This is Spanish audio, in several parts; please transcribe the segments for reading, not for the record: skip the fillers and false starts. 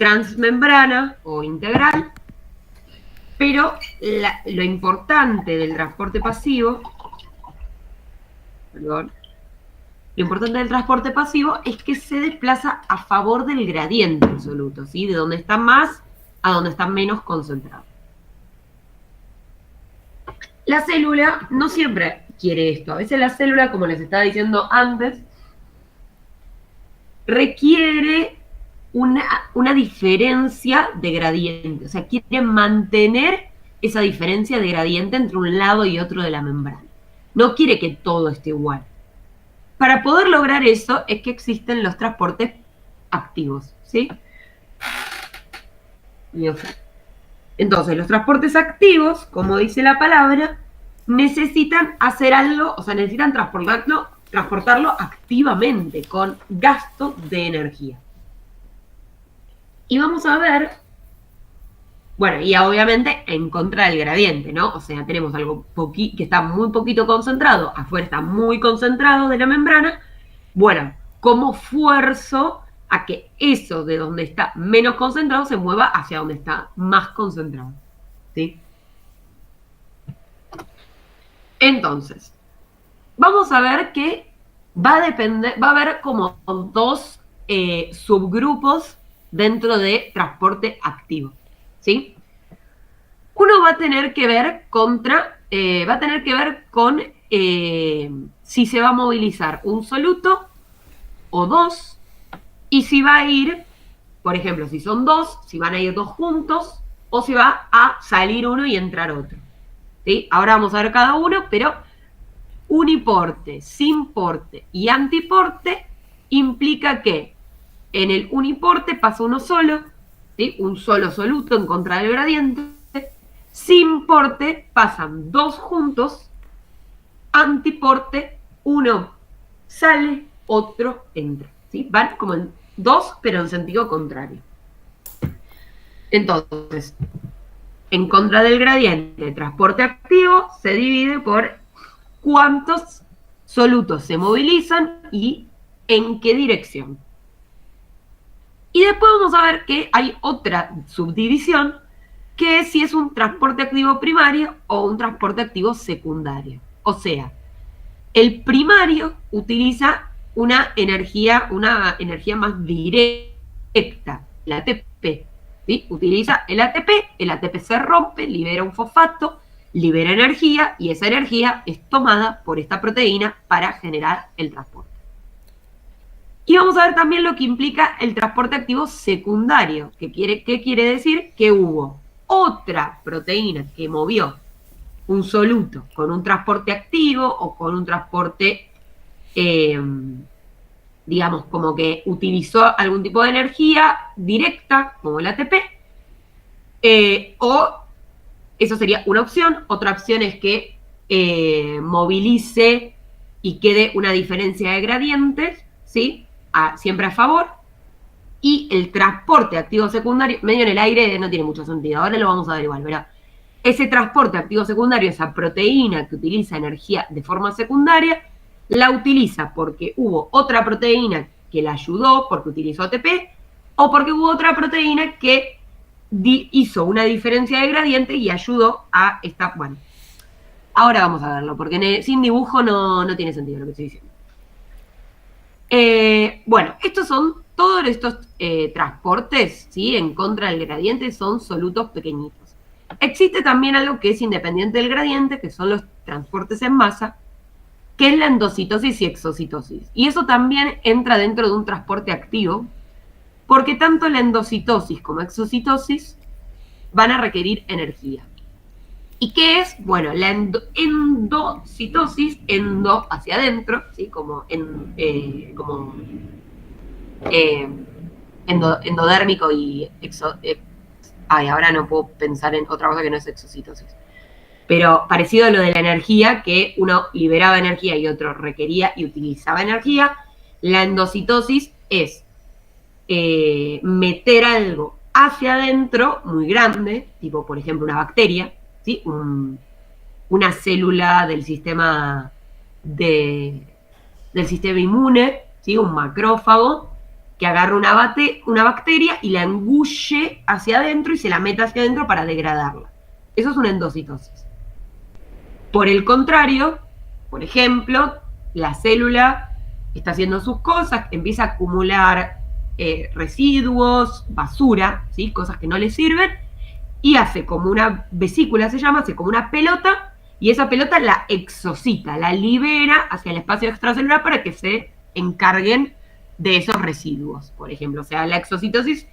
transmembrana o integral, pero lo importante del transporte pasivo, perdón, lo importante del transporte pasivo es que se desplaza a favor del gradiente absoluto, ¿sí? De donde está más a donde está menos concentrado. La célula no siempre quiere esto. A veces la célula, como les estaba diciendo antes, requiere una diferencia de gradiente. O sea, quiere mantener esa diferencia de gradiente entre un lado y otro de la membrana. No quiere que todo esté igual. Para poder lograr eso es que existen los transportes activos, ¿sí? Entonces, los transportes activos, como dice la palabra, necesitan hacer algo, o sea, necesitan transportarlo activamente, con gasto de energía. Y vamos a ver, bueno, y obviamente en contra del gradiente, ¿no? O sea, tenemos algo que está muy poquito concentrado, afuera está muy concentrado de la membrana. Bueno, ¿cómo fuerzo a que eso de donde está menos concentrado se mueva hacia donde está más concentrado? ¿Sí? Entonces, vamos a ver que va a haber como dos subgrupos dentro de transporte activo, ¿sí? Uno va a tener que ver con si se va a movilizar un soluto o dos, y si va a ir, por ejemplo, si son dos, si van a ir dos juntos, o si va a salir uno y entrar otro. ¿Sí? Ahora vamos a ver cada uno, pero uniporte, simporte y antiporte implica que en el uniporte pasa uno solo, ¿sí? Un solo soluto en contra del gradiente. Simporte pasan dos juntos. Antiporte, uno sale, otro entra, ¿sí? Van como en dos, pero en sentido contrario. Entonces, en contra del gradiente de transporte activo se divide por cuántos solutos se movilizan y en qué dirección. Y después vamos a ver que hay otra subdivisión, que es si es un transporte activo primario o un transporte activo secundario. O sea, el primario utiliza una energía más directa, el ATP. ¿Sí? Utiliza el ATP se rompe, libera un fosfato, libera energía, y esa energía es tomada por esta proteína para generar el transporte. Y vamos a ver también lo que implica el transporte activo secundario, ¿qué quiere decir? Que hubo otra proteína que movió un soluto con un transporte activo o con un transporte, digamos, como que utilizó algún tipo de energía directa, como el ATP, o eso sería una opción. Otra opción es que movilice y quede una diferencia de gradientes, ¿sí? Siempre a favor. Y el transporte activo secundario, medio en el aire, no tiene mucho sentido. Ahora lo vamos a ver igual, ¿verdad? Ese transporte activo secundario, esa proteína que utiliza energía de forma secundaria, la utiliza porque hubo otra proteína que la ayudó, porque utilizó ATP, o porque hubo otra proteína que hizo una diferencia de gradiente y ayudó a esta. Bueno, ahora vamos a verlo, porque sin dibujo no tiene sentido lo que estoy diciendo. Bueno, estos son todos estos transportes, ¿sí? En contra del gradiente, son solutos pequeñitos. Existe también algo que es independiente del gradiente, que son los transportes en masa, que es la endocitosis y exocitosis. Y eso también entra dentro de un transporte activo, porque tanto la endocitosis como exocitosis van a requerir energía. ¿Y qué es? Bueno, la endocitosis, endo hacia adentro, ¿sí? Como endodérmico y ahora no puedo pensar en otra cosa que no es exocitosis. Pero parecido a lo de la energía, que uno liberaba energía y otro requería y utilizaba energía, la endocitosis es meter algo hacia adentro muy grande, tipo por ejemplo una bacteria, ¿sí? Una célula del sistema del sistema inmune, ¿sí? Un macrófago, que agarra una bacteria y la engulle hacia adentro y se la mete hacia adentro para degradarla. Eso es una endocitosis. Por el contrario, por ejemplo, la célula está haciendo sus cosas, empieza a acumular residuos, basura, ¿sí? Cosas que no le sirven, y hace como una vesícula, se llama, hace como una pelota, y esa pelota la exocita, la libera hacia el espacio extracelular para que se encarguen de esos residuos, por ejemplo. O sea, la exocitosis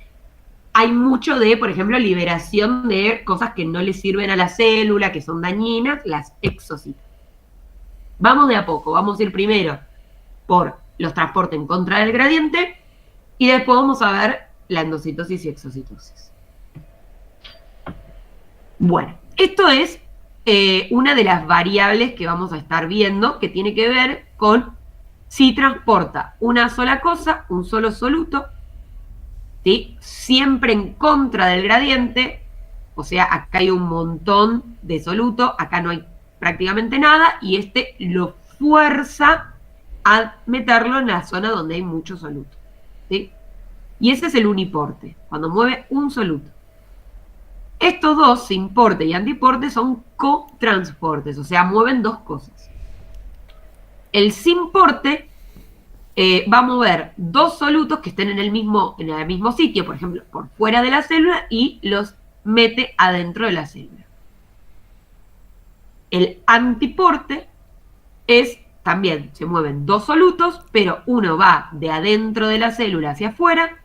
hay mucho de, por ejemplo, liberación de cosas que no le sirven a la célula, que son dañinas, las exocita. Vamos de a poco, vamos a ir primero por los transportes en contra del gradiente y después vamos a ver la endocitosis y exocitosis. Bueno, esto es una de las variables que vamos a estar viendo que tiene que ver con si transporta una sola cosa, un solo soluto, ¿sí? Siempre en contra del gradiente, o sea, acá hay un montón de soluto, acá no hay prácticamente nada, y este lo fuerza a meterlo en la zona donde hay mucho soluto, ¿sí? Y ese es el uniporte, cuando mueve un soluto. Estos dos, simporte y antiporte, son cotransportes, o sea, mueven dos cosas. El simporte va a mover dos solutos que estén en el mismo sitio, por ejemplo, por fuera de la célula, y los mete adentro de la célula. El antiporte es también, se mueven dos solutos, pero uno va de adentro de la célula hacia afuera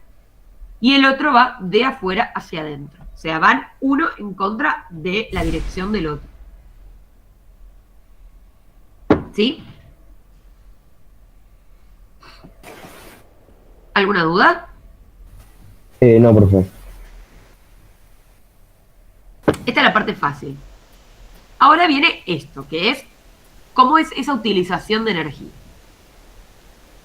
y el otro va de afuera hacia adentro. O sea, van uno en contra de la dirección del otro. ¿Sí? ¿Alguna duda? No, profe. Esta es la parte fácil. Ahora viene esto, que es cómo es esa utilización de energía.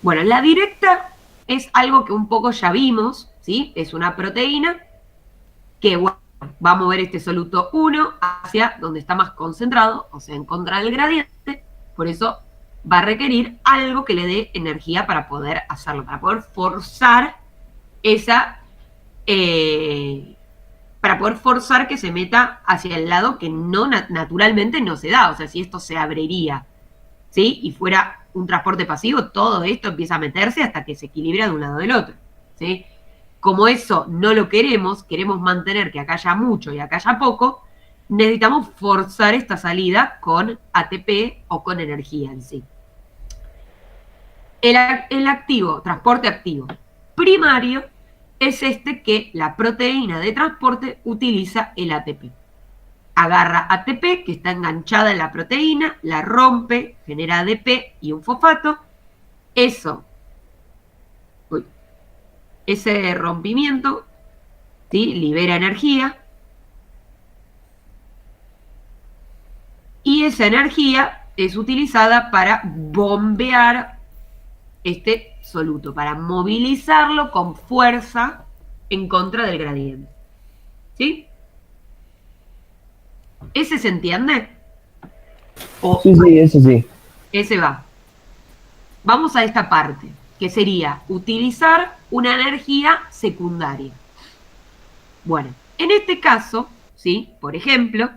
Bueno, la directa es algo que un poco ya vimos, ¿sí? Es una proteína que, bueno, va a mover este soluto 1 hacia donde está más concentrado, o sea, en contra del gradiente. Por eso va a requerir algo que le dé energía para poder hacerlo, para poder forzar esa... para poder forzar que se meta hacia el lado que no naturalmente no se da. O sea, si esto se abriría, ¿sí? Y fuera un transporte pasivo, todo esto empieza a meterse hasta que se equilibra de un lado del otro, ¿sí? Como eso no lo queremos mantener que acá haya mucho y acá haya poco, necesitamos forzar esta salida con ATP o con energía en sí. El activo, transporte activo primario, es este que la proteína de transporte utiliza el ATP. Agarra ATP, que está enganchada en la proteína, la rompe, genera ADP y un fosfato. Ese rompimiento, ¿sí? Libera energía. Y esa energía es utilizada para bombear este soluto, para movilizarlo con fuerza en contra del gradiente. ¿Sí? ¿Ese se entiende? Sí, eso sí. Ese va. Vamos a esta parte, que sería utilizar una energía secundaria. Bueno, en este caso, ¿sí? Por ejemplo,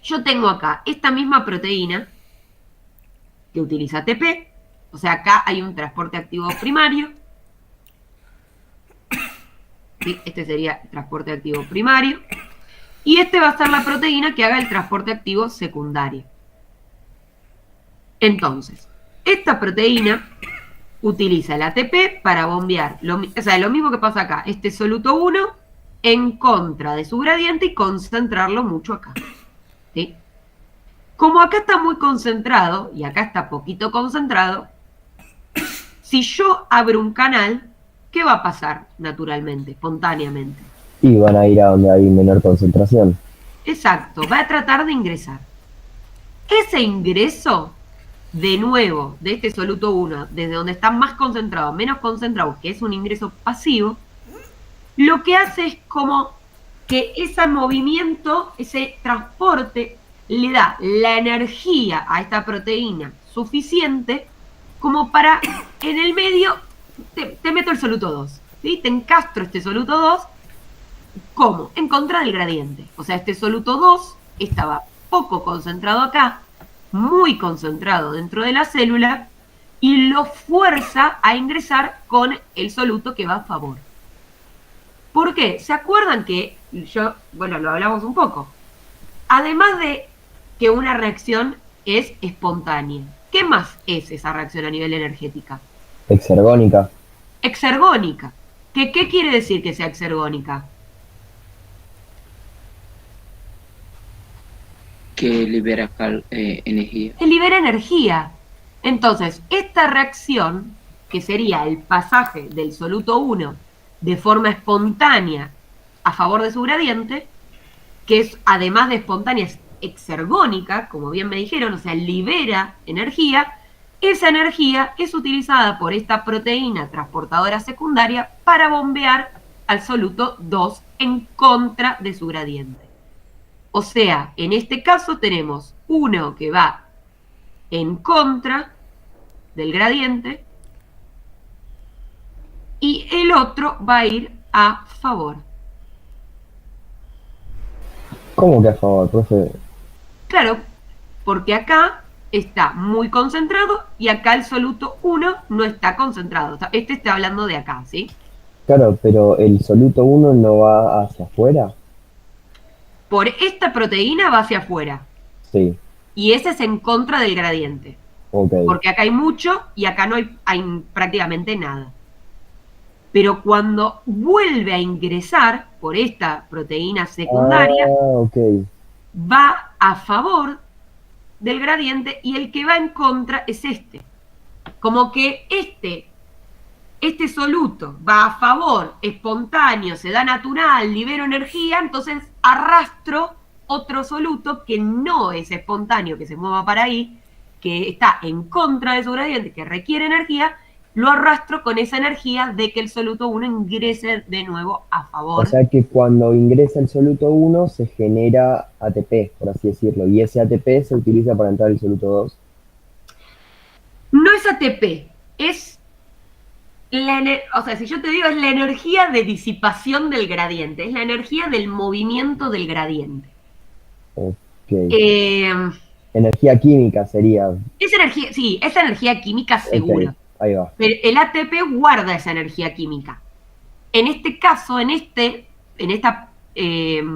yo tengo acá esta misma proteína que utiliza ATP, o sea, acá hay un transporte activo primario. ¿Sí? Este sería el transporte activo primario. Y este va a ser la proteína que haga el transporte activo secundario. Entonces, esta proteína utiliza el ATP para bombear, o sea, lo mismo que pasa acá, este soluto 1 en contra de su gradiente y concentrarlo mucho acá. ¿Sí? Como acá está muy concentrado y acá está poquito concentrado, si yo abro un canal, ¿qué va a pasar naturalmente, espontáneamente? Y van a ir a donde hay menor concentración. Exacto, va a tratar de ingresar. Ese ingreso, de nuevo, de este soluto 1, desde donde está más concentrado, menos concentrado, que es un ingreso pasivo, lo que hace es como que ese movimiento, ese transporte, le da la energía a esta proteína suficiente como para, en el medio, te meto el soluto 2, ¿sí? Te encastro este soluto 2, ¿cómo? En contra del gradiente. O sea, este soluto 2 estaba poco concentrado acá, muy concentrado dentro de la célula, y lo fuerza a ingresar con el soluto que va a favor. ¿Por qué? ¿Se acuerdan que lo hablamos un poco? Además de que una reacción es espontánea, ¿qué más es esa reacción a nivel energética? Exergónica. Exergónica. ¿Qué quiere decir que sea exergónica? Que libera energía. Que libera energía. Entonces, esta reacción, que sería el pasaje del soluto 1 de forma espontánea a favor de su gradiente, que es, además de espontánea, es exergónica, como bien me dijeron, o sea, libera energía. Esa energía es utilizada por esta proteína transportadora secundaria para bombear al soluto 2 en contra de su gradiente. O sea, en este caso tenemos uno que va en contra del gradiente y el otro va a ir a favor. ¿Cómo que a favor, profe? Claro, porque acá está muy concentrado y acá el soluto 1 no está concentrado. O sea, este está hablando de acá, ¿sí? Claro, pero el soluto 1 no va hacia afuera. Por esta proteína va hacia afuera. Sí, Y ese es en contra del gradiente. ok. Porque acá hay mucho y acá no hay prácticamente nada. Pero cuando vuelve a ingresar por esta proteína secundaria, Ok. va a favor del gradiente y el que va en contra es este. Como que este soluto va a favor, espontáneo, se da natural, libero energía, entonces arrastro otro soluto que no es espontáneo, que se mueva para ahí, que está en contra de su gradiente, que requiere energía, lo arrastro con esa energía de que el soluto 1 ingrese de nuevo a favor. O sea que cuando ingresa el soluto 1 se genera ATP, por así decirlo, y ese ATP se utiliza para entrar el soluto 2. No es ATP, es o sea, si yo te digo, es la energía de disipación del gradiente, es la energía del movimiento del gradiente. Ok. Es Energía química sería. energía, sí, es energía química segura. Ok, ahí va. Pero el ATP guarda esa energía química. En este caso, en esta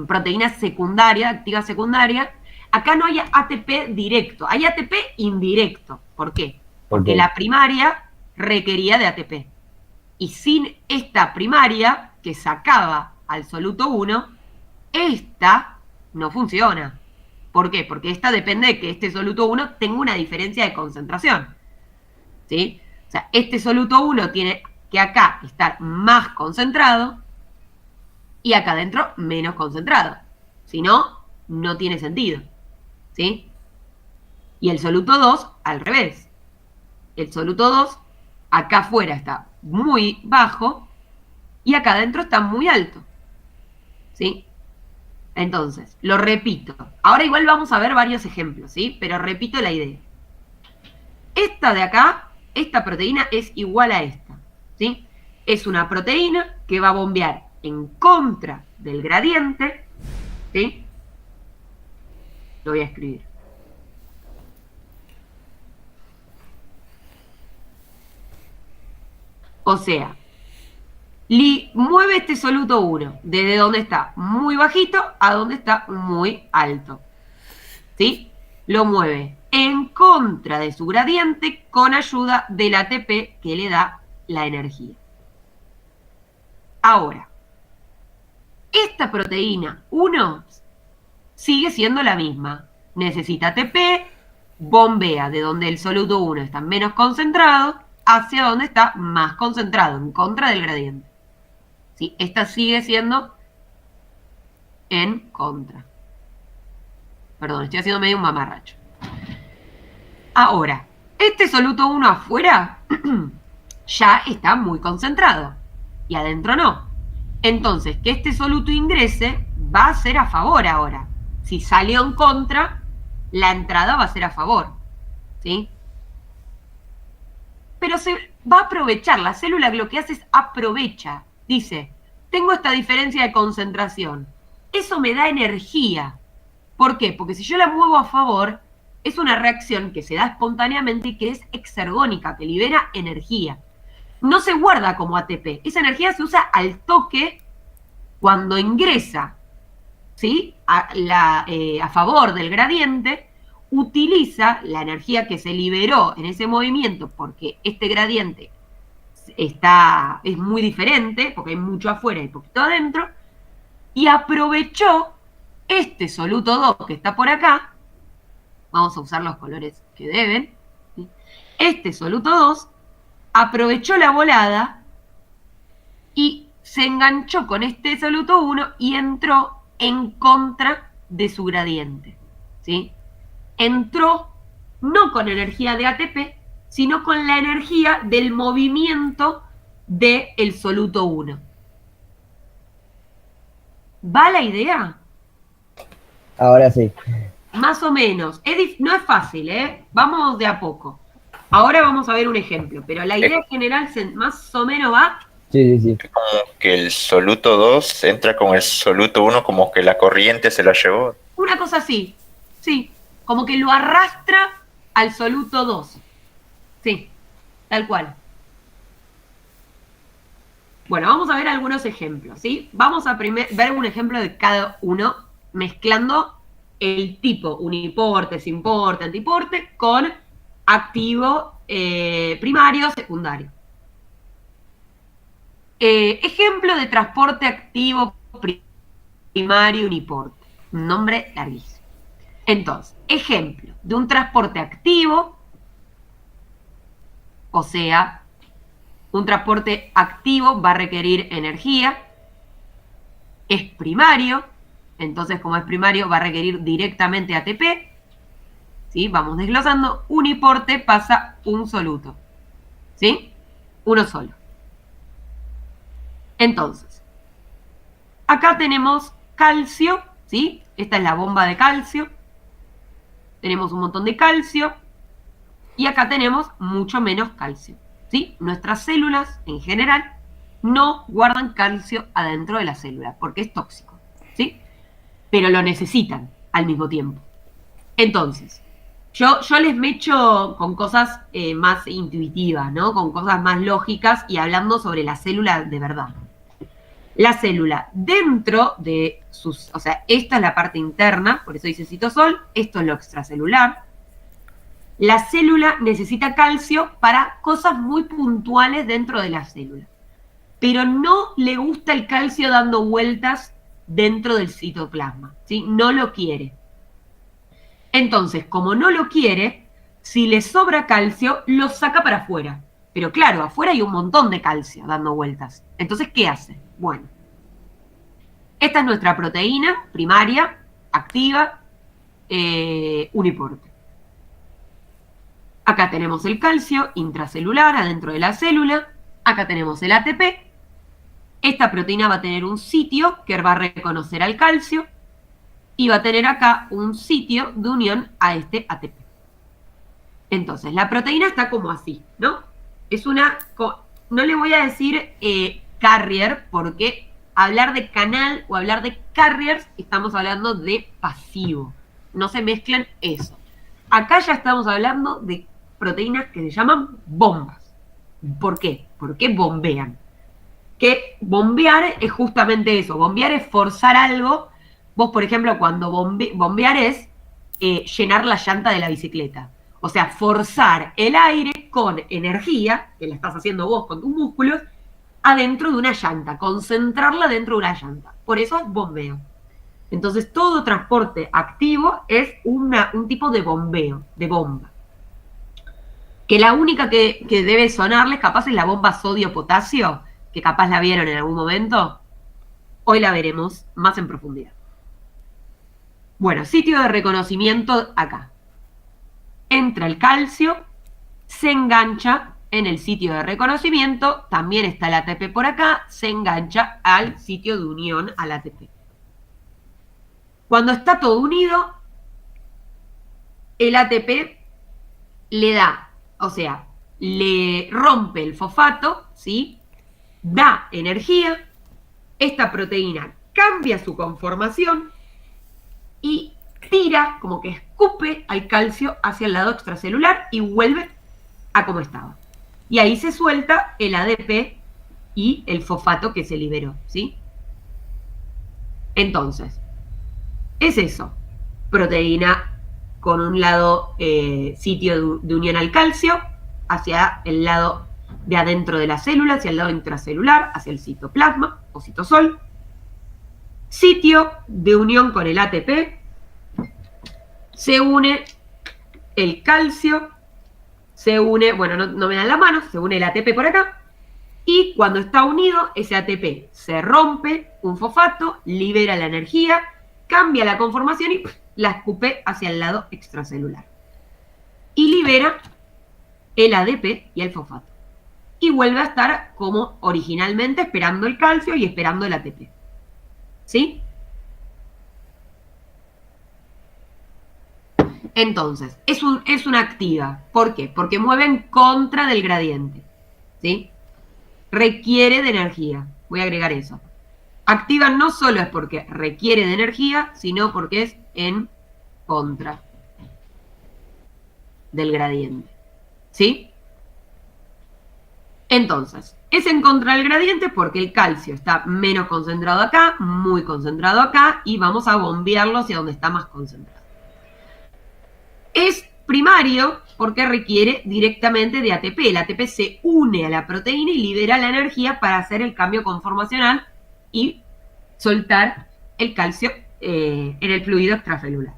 proteína secundaria, activa secundaria, acá no hay ATP directo, hay ATP indirecto. ¿Por qué? Porque Ok. la primaria requería de ATP. Y sin esta primaria, que sacaba al soluto 1, esta no funciona. ¿Por qué? Porque esta depende de que este soluto 1 tenga una diferencia de concentración. ¿Sí? O sea, este soluto 1 tiene que acá estar más concentrado y acá adentro menos concentrado. Si no, no tiene sentido. ¿Sí? Y el soluto 2 al revés. El soluto 2 acá afuera está muy bajo y acá adentro está muy alto. ¿Sí? Entonces, lo repito. Ahora igual vamos a ver varios ejemplos, ¿sí? Pero repito la idea. Esta de acá, esta proteína es igual a esta, ¿sí? Es una proteína que va a bombear en contra del gradiente, ¿sí? Lo voy a escribir. O sea, mueve este soluto 1 desde donde está muy bajito a donde está muy alto, ¿sí? Lo mueve en contra de su gradiente con ayuda del ATP que le da la energía. Ahora, esta proteína 1 sigue siendo la misma. Necesita ATP, bombea de donde el soluto 1 está menos concentrado hacia donde está más concentrado, en contra del gradiente. ¿Sí? Esta sigue siendo en contra. Perdón, estoy haciendo medio un mamarracho. Ahora, este soluto 1 afuera ya está muy concentrado y adentro no. Entonces, que este soluto ingrese va a ser a favor ahora. Si salió en contra, la entrada va a ser a favor. ¿Sí? Pero va a aprovechar, la célula lo que hace es aprovecha, dice, tengo esta diferencia de concentración, eso me da energía. ¿Por qué? Porque si yo la muevo a favor, es una reacción que se da espontáneamente y que es exergónica, que libera energía. No se guarda como ATP, esa energía se usa al toque cuando ingresa, ¿sí? A favor del gradiente, utiliza la energía que se liberó en ese movimiento, porque este gradiente es muy diferente, porque hay mucho afuera y poquito adentro, y aprovechó este soluto 2 que está por acá, vamos a usar los colores que deben, ¿sí? Este soluto 2 aprovechó la volada y se enganchó con este soluto 1 y entró en contra de su gradiente, ¿sí? Entró no con energía de ATP, sino con la energía del movimiento del soluto 1. ¿Va la idea? Ahora sí. Más o menos. No es fácil, ¿eh? Vamos de a poco. Ahora vamos a ver un ejemplo, pero la idea general más o menos va. Sí, sí, sí. Como que el soluto 2 entra con el soluto 1, como que la corriente se la llevó. Una cosa así, sí, como que lo arrastra al soluto 2. Sí, tal cual. Bueno, vamos a ver algunos ejemplos, ¿sí? Vamos a ver un ejemplo de cada uno, mezclando el tipo uniporte, simporte, antiporte, con activo primario, secundario. Ejemplo de transporte activo primario uniporte. Un nombre larguísimo. Entonces, ejemplo de un transporte activo, o sea, un transporte activo va a requerir energía, es primario, entonces como es primario va a requerir directamente ATP, ¿sí? Vamos desglosando, uniporte pasa un soluto, ¿sí? Uno solo. Entonces, acá tenemos calcio, ¿sí? Esta es la bomba de calcio, tenemos un montón de calcio, y acá tenemos mucho menos calcio, ¿sí? Nuestras células, en general, no guardan calcio adentro de la célula, porque es tóxico, ¿sí? Pero lo necesitan al mismo tiempo. Entonces, yo les mecho con cosas más intuitivas, ¿no? Con cosas más lógicas y hablando sobre la célula de verdad. La célula dentro de sus, o sea, esta es la parte interna, por eso dice citosol, esto es lo extracelular. La célula necesita calcio para cosas muy puntuales dentro de la célula, pero no le gusta el calcio dando vueltas dentro del citoplasma, ¿sí? No lo quiere. Entonces, como no lo quiere, si le sobra calcio, lo saca para afuera. Pero claro, afuera hay un montón de calcio dando vueltas. Entonces, ¿qué hace? Bueno, esta es nuestra proteína primaria, activa, uniporte. Acá tenemos el calcio intracelular adentro de la célula. Acá tenemos el ATP. Esta proteína va a tener un sitio que va a reconocer al calcio y va a tener acá un sitio de unión a este ATP. Entonces, la proteína está como así, ¿no? Es una, no le voy a decir carrier, porque hablar de canal o hablar de carriers estamos hablando de pasivo. No se mezclan eso. Acá ya estamos hablando de proteínas que se llaman bombas. ¿Por qué? Porque bombean. Que bombear es justamente eso. Bombear es forzar algo. Vos, por ejemplo, cuando bombear es llenar la llanta de la bicicleta. O sea, forzar el aire con energía, que la estás haciendo vos con tus músculos, adentro de una llanta, concentrarla dentro de una llanta. Por eso es bombeo. Entonces, todo transporte activo es un tipo de bombeo, de bomba. Que la única que debe sonarles capaz es la bomba sodio-potasio, que capaz la vieron en algún momento. Hoy la veremos más en profundidad. Bueno, sitio de reconocimiento acá. Entra el calcio, se engancha en el sitio de reconocimiento, también está el ATP por acá, se engancha al sitio de unión al ATP. Cuando está todo unido, el ATP le da, o sea, le rompe el fosfato, ¿sí? Da energía, esta proteína cambia su conformación y tira, como que escupe al calcio hacia el lado extracelular y vuelve a como estaba. Y ahí se suelta el ADP y el fosfato que se liberó, ¿sí? Entonces, es eso. Proteína con un lado sitio de unión al calcio, hacia el lado de adentro de la célula, hacia el lado intracelular, hacia el citoplasma o citosol. Sitio de unión con el ATP, se une el calcio, se une, bueno, no me dan la mano, se une el ATP por acá, y cuando está unido, ese ATP se rompe, un fosfato, libera la energía, cambia la conformación y la escupe hacia el lado extracelular. Y libera el ADP y el fosfato. Y vuelve a estar como originalmente, esperando el calcio y esperando el ATP. ¿Sí? Entonces, es una activa. ¿Por qué? Porque mueve en contra del gradiente. ¿Sí? Requiere de energía. Voy a agregar eso. Activa no solo es porque requiere de energía, sino porque es en contra del gradiente. ¿Sí? Entonces, es en contra del gradiente porque el calcio está menos concentrado acá, muy concentrado acá, y vamos a bombearlo hacia donde está más concentrado. Es primario porque requiere directamente de ATP. El ATP se une a la proteína y libera la energía para hacer el cambio conformacional y soltar el calcio en el fluido extracelular.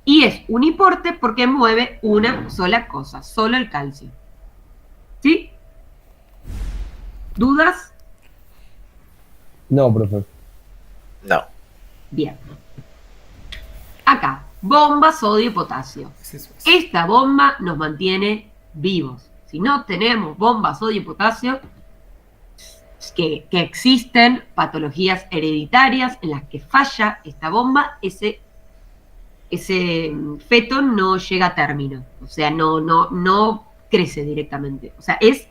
Y es uniporte porque mueve una sola cosa, solo el calcio. ¿Sí? ¿Dudas? No, profesor. No. Bien. Acá, bomba, sodio y potasio. Esta bomba nos mantiene vivos. Si no tenemos bomba, sodio y potasio, que existen patologías hereditarias en las que falla esta bomba, ese feto no llega a término. O sea, no crece directamente. O sea, es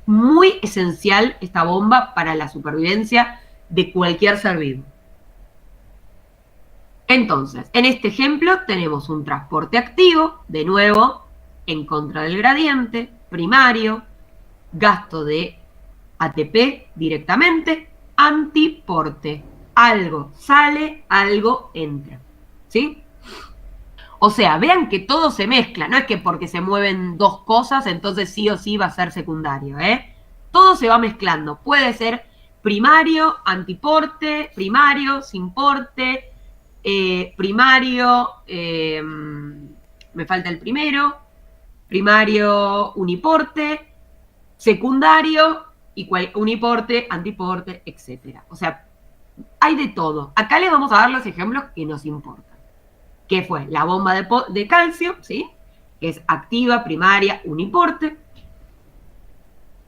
muy esencial esta bomba para la supervivencia de cualquier ser vivo. Entonces, en este ejemplo tenemos un transporte activo, de nuevo, en contra del gradiente, primario, gasto de ATP directamente, antiporte. Algo sale, algo entra. ¿Sí? O sea, vean que todo se mezcla, no es que porque se mueven dos cosas, entonces sí o sí va a ser secundario, ¿eh? Todo se va mezclando. Puede ser primario, antiporte, primario, sin porte, primario, me falta el primero, primario, uniporte, secundario, uniporte, antiporte, etc. O sea, hay de todo. Acá les vamos a dar los ejemplos que nos importan. Que fue la bomba de calcio, ¿sí? Que es activa, primaria, uniporte.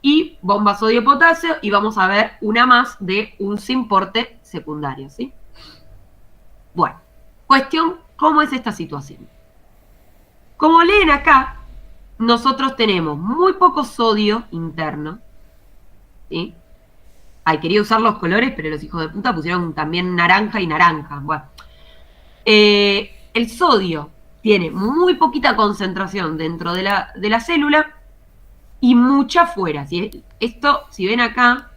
Y bomba sodio-potasio, y vamos a ver una más de un sin porte secundario, ¿sí? Bueno, cuestión, ¿cómo es esta situación? Como leen acá, nosotros tenemos muy poco sodio interno, ¿sí? Ay, quería usar los colores, pero los hijos de puta pusieron también naranja y naranja. Bueno, el sodio tiene muy poquita concentración dentro de la célula y mucha afuera. ¿Sí? Esto, si ven acá,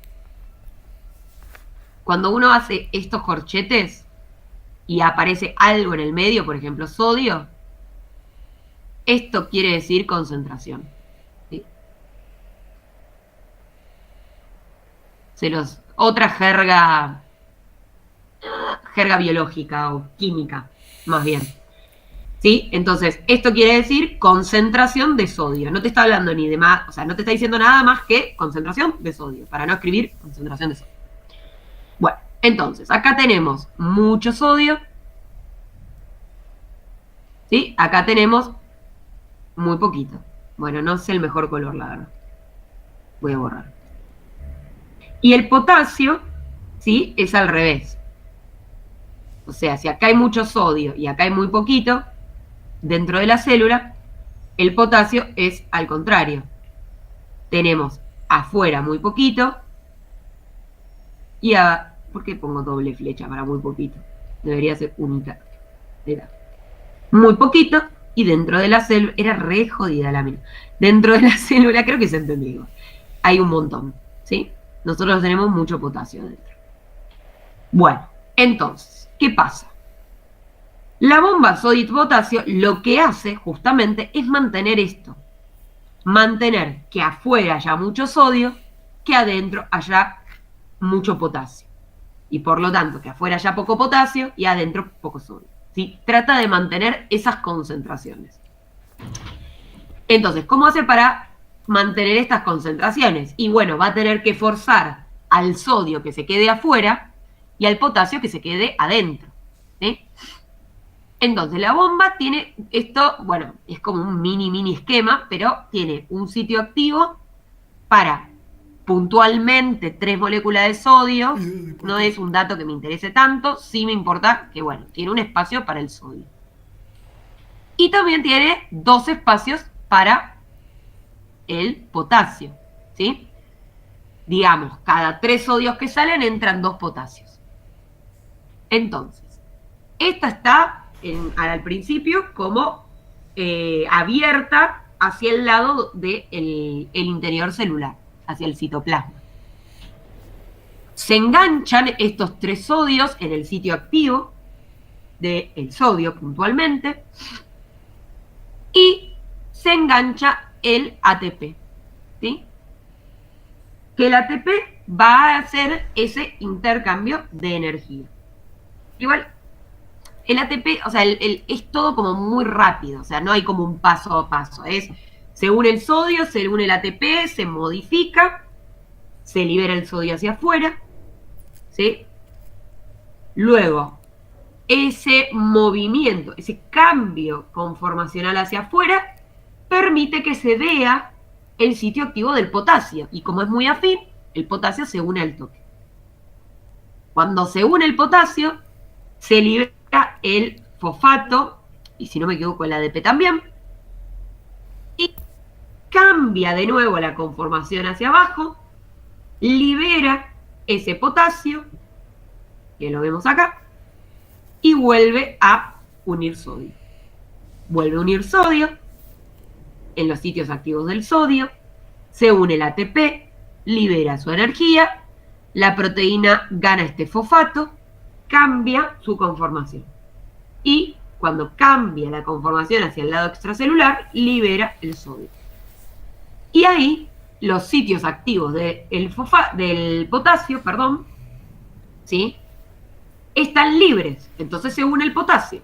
cuando uno hace estos corchetes y aparece algo en el medio, por ejemplo, sodio, esto quiere decir concentración. ¿Sí? Otra jerga biológica o química, más bien. ¿Sí? Entonces, esto quiere decir concentración de sodio. No te está hablando ni de más, o sea, no te está diciendo nada más que concentración de sodio, para no escribir concentración de sodio. Bueno, entonces, acá tenemos mucho sodio. ¿Sí? Acá tenemos muy poquito. Bueno, no es el mejor color, la verdad. Voy a borrar. Y el potasio, ¿sí? Es al revés. O sea, si acá hay mucho sodio y acá hay muy poquito, dentro de la célula, el potasio es al contrario. tenemos afuera muy poquito y ¿por qué pongo doble flecha para muy poquito? Debería ser única. Era muy poquito y dentro de la célula, era re jodida la mina. Dentro de la célula, creo que se entendió, hay un montón, ¿sí? Nosotros tenemos mucho potasio dentro. Bueno, entonces, ¿qué pasa? La bomba sodio-potasio lo que hace justamente es mantener esto. Mantener que afuera haya mucho sodio, que adentro haya mucho potasio. Y por lo tanto, que afuera haya poco potasio y adentro poco sodio. ¿Sí? Trata de mantener esas concentraciones. Entonces, ¿cómo hace para mantener estas concentraciones? Y bueno, va a tener que forzar al sodio que se quede afuera y al potasio que se quede adentro. ¿Sí? Entonces, la bomba tiene esto, bueno, es como un mini esquema, pero tiene un sitio activo para puntualmente 3 moléculas de sodio. No es un dato que me interese tanto, sí me importa que, bueno, tiene un espacio para el sodio. Y también tiene 2 espacios para el potasio, ¿sí? Digamos, cada 3 sodios que salen entran 2 potasios. Entonces, esta está al principio como abierta hacia el lado del el interior celular, hacia el citoplasma. Se enganchan estos 3 sodios en el sitio activo del sodio puntualmente y se engancha el ATP, ¿sí? Que el ATP va a hacer ese intercambio de energía. Igual, el ATP, o sea, es todo como muy rápido, o sea, no hay como un paso a paso. Es, se une el sodio, se une el ATP, se modifica, se libera el sodio hacia afuera, ¿sí? Luego, ese movimiento, ese cambio conformacional hacia afuera, permite que se vea el sitio activo del potasio. Y como es muy afín, el potasio se une al toque. Cuando se une el potasio, se libera el fosfato, y si no me equivoco el ADP también, y cambia de nuevo la conformación hacia abajo, libera ese potasio, que lo vemos acá, y vuelve a unir sodio. Vuelve a unir sodio en los sitios activos del sodio, se une el ATP, libera su energía, la proteína gana este fosfato, cambia su conformación. Y cuando cambia la conformación hacia el lado extracelular, libera el sodio. Y ahí los sitios activos del potasio, ¿sí? Están libres. Entonces se une el potasio.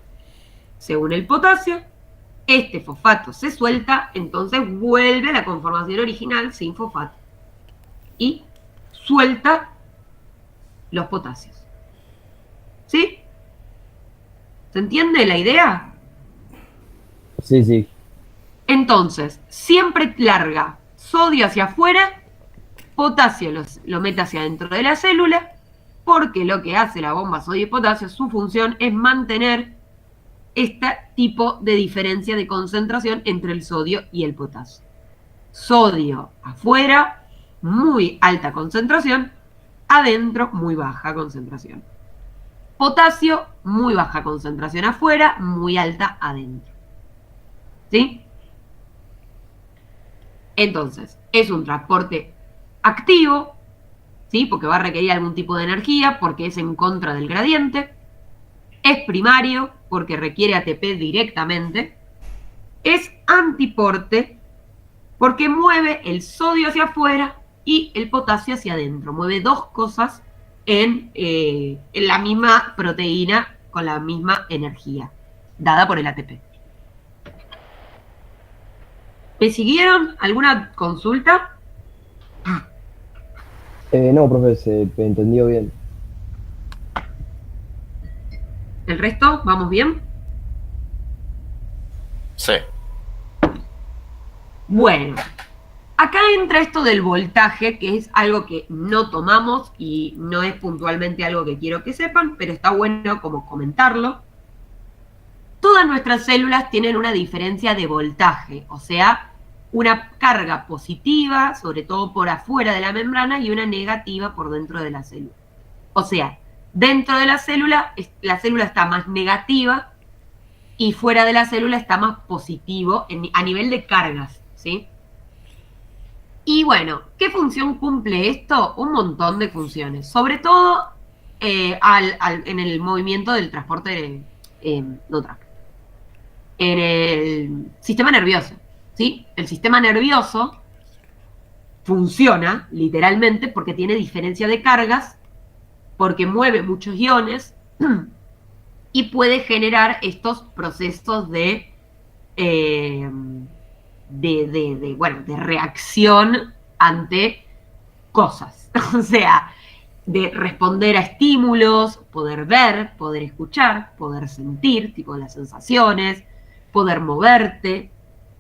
Se une el potasio, este fosfato se suelta, entonces vuelve a la conformación original sin fosfato. Y suelta los potasios. ¿Sí? ¿Se entiende la idea? Sí, sí. Entonces, siempre larga sodio hacia afuera, potasio lo mete hacia adentro de la célula, porque lo que hace la bomba sodio y potasio, su función es mantener este tipo de diferencia de concentración entre el sodio y el potasio. Sodio afuera, muy alta concentración, adentro, muy baja concentración. Potasio, muy baja concentración afuera, muy alta adentro. ¿Sí? Entonces, es un transporte activo, ¿sí? Porque va a requerir algún tipo de energía, porque es en contra del gradiente. Es primario, porque requiere ATP directamente. Es antiporte, porque mueve el sodio hacia afuera y el potasio hacia adentro. Mueve 2 cosas en la misma proteína con la misma energía, dada por el ATP. ¿Me siguieron? ¿Alguna consulta? No, profe, se entendió bien. ¿El resto? ¿Vamos bien? Sí. Bueno, acá entra esto del voltaje, que es algo que no tomamos y no es puntualmente algo que quiero que sepan, pero está bueno como comentarlo. Todas nuestras células tienen una diferencia de voltaje, o sea, una carga positiva, sobre todo por afuera de la membrana, y una negativa por dentro de la célula. O sea, dentro de la célula está más negativa y fuera de la célula está más positivo a nivel de cargas, ¿sí? Y bueno, ¿qué función cumple esto? Un montón de funciones, sobre todo en el movimiento del transporte, en el sistema nervioso, ¿sí? El sistema nervioso funciona literalmente porque tiene diferencia de cargas, porque mueve muchos iones y puede generar estos procesos de reacción ante cosas. O sea, de responder a estímulos, poder ver, poder escuchar, poder sentir, tipo las sensaciones, poder moverte,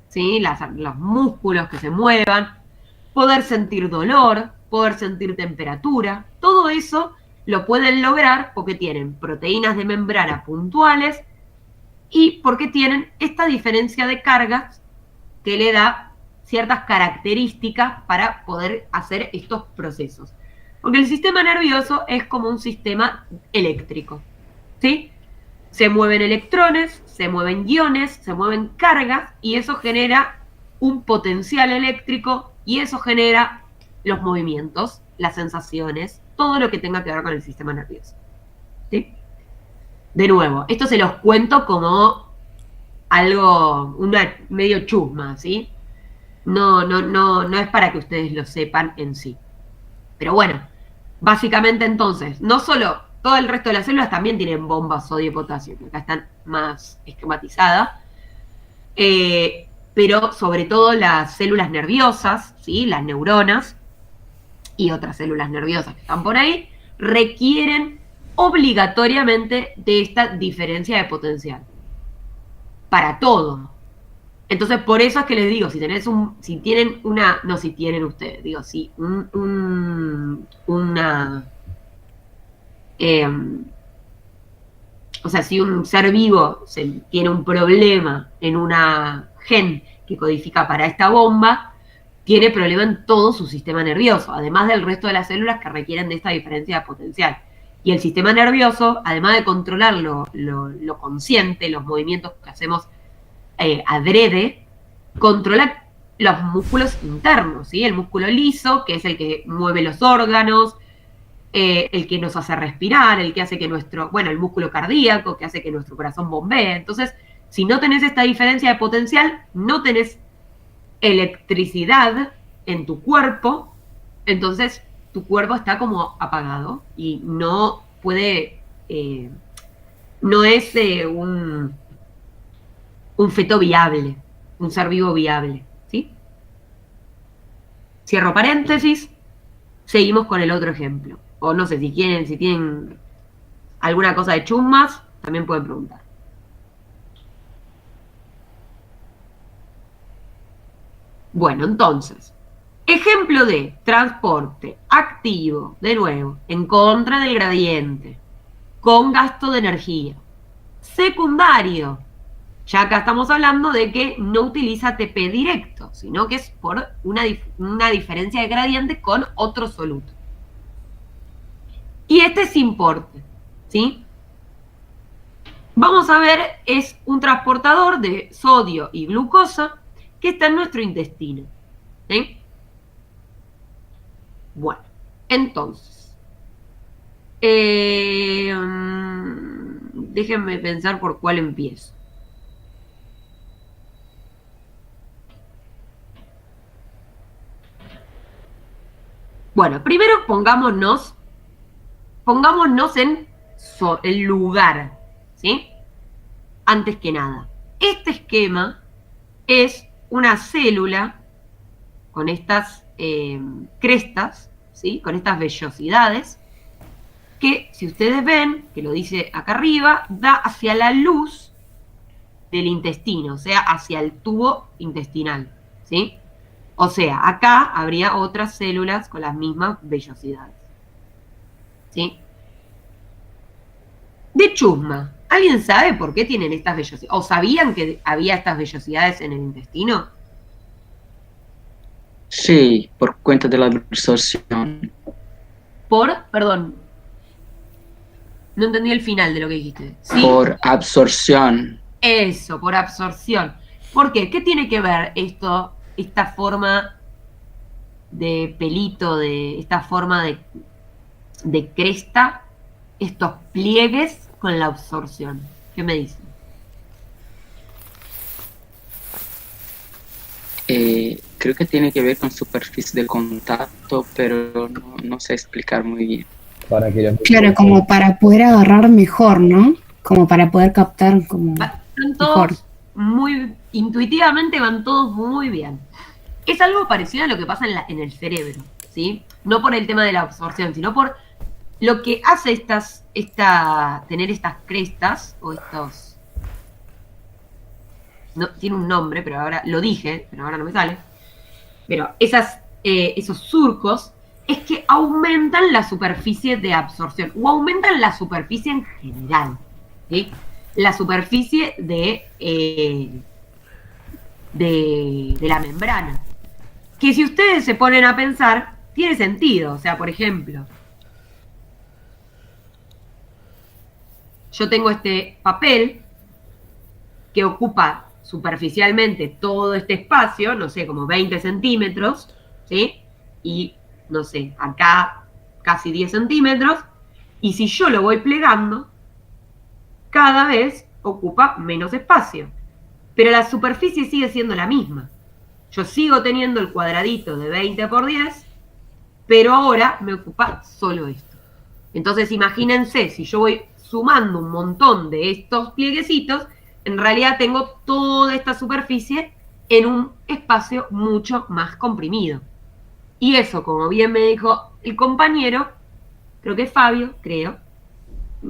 ¿sí? Los músculos que se muevan, poder sentir dolor, poder sentir temperatura, todo eso lo pueden lograr porque tienen proteínas de membrana puntuales y porque tienen esta diferencia de cargas que le da ciertas características para poder hacer estos procesos. Porque el sistema nervioso es como un sistema eléctrico, ¿sí? Se mueven electrones, se mueven iones, se mueven cargas y eso genera un potencial eléctrico y eso genera los movimientos, las sensaciones, todo lo que tenga que ver con el sistema nervioso, ¿sí? De nuevo, esto se los cuento como algo, medio chusma, ¿sí? No es para que ustedes lo sepan en sí. Pero bueno, básicamente entonces, no solo, todo el resto de las células también tienen bombas sodio y potasio, que acá están más esquematizadas, pero sobre todo las células nerviosas, ¿sí? Las neuronas y otras células nerviosas que están por ahí, requieren obligatoriamente de esta diferencia de potencial. Para todo. Entonces, por eso es que les digo, si tienen si un ser vivo tiene un problema en una gen que codifica para esta bomba, tiene problema en todo su sistema nervioso, además del resto de las células que requieren de esta diferencia de potencial. Y el sistema nervioso, además de controlar lo consciente, los movimientos que hacemos adrede, controla los músculos internos, ¿sí? El músculo liso, que es el que mueve los órganos, el que nos hace respirar, el que hace que el músculo cardíaco, que hace que nuestro corazón bombee. Entonces, si no tenés esta diferencia de potencial, no tenés electricidad en tu cuerpo, entonces tu cuerpo está como apagado y no puede, no es un feto viable, un ser vivo viable, ¿sí? Cierro paréntesis, seguimos con el otro ejemplo. O no sé, si tienen alguna cosa de chusmas, también pueden preguntar. Bueno, entonces, ejemplo de transporte activo, de nuevo, en contra del gradiente, con gasto de energía. Secundario, ya acá estamos hablando de que no utiliza ATP directo, sino que es por una diferencia de gradiente con otro soluto. Y este es importe, ¿sí? Vamos a ver, es un transportador de sodio y glucosa que está en nuestro intestino, ¿sí? Bueno, entonces, déjenme pensar por cuál empiezo. Bueno, primero pongámonos en el lugar, ¿sí? Antes que nada, este esquema es una célula con estas crestas, ¿sí? Con estas vellosidades, que si ustedes ven, que lo dice acá arriba, da hacia la luz del intestino, o sea, hacia el tubo intestinal, ¿sí? O sea, acá habría otras células con las mismas vellosidades, ¿sí? De chusma, ¿alguien sabe por qué tienen estas vellosidades? ¿O sabían que había estas vellosidades en el intestino? Sí, por cuenta de la absorción. Perdón, no entendí el final de lo que dijiste. ¿Sí? Por absorción. Eso, por absorción. ¿Por qué? ¿Qué tiene que ver esta forma de pelito, esta forma de cresta, estos pliegues con la absorción? ¿Qué me dicen? Creo que tiene que ver con superficie de contacto, pero no sé explicar muy bien. Para que los Claro, como para poder agarrar mejor, ¿no? Como para poder captar como Van mejor. todos intuitivamente van todos muy bien. Es algo parecido a lo que pasa en el cerebro, ¿sí? No por el tema de la absorción, sino por lo que hace tener estas crestas o estos... No, tiene un nombre, pero ahora lo dije, pero ahora no me sale. Pero esos surcos es que aumentan la superficie de absorción o aumentan la superficie en general, ¿sí? La superficie de la membrana. Que si ustedes se ponen a pensar, tiene sentido. O sea, por ejemplo, yo tengo este papel que ocupa superficialmente todo este espacio, no sé, como 20 centímetros, ¿sí? Y, no sé, acá casi 10 centímetros, y si yo lo voy plegando, cada vez ocupa menos espacio. Pero la superficie sigue siendo la misma. Yo sigo teniendo el cuadradito de 20 por 10, pero ahora me ocupa solo esto. Entonces imagínense, si yo voy sumando un montón de estos plieguecitos, en realidad tengo toda esta superficie en un espacio mucho más comprimido. Y eso, como bien me dijo el compañero, creo que es Fabio,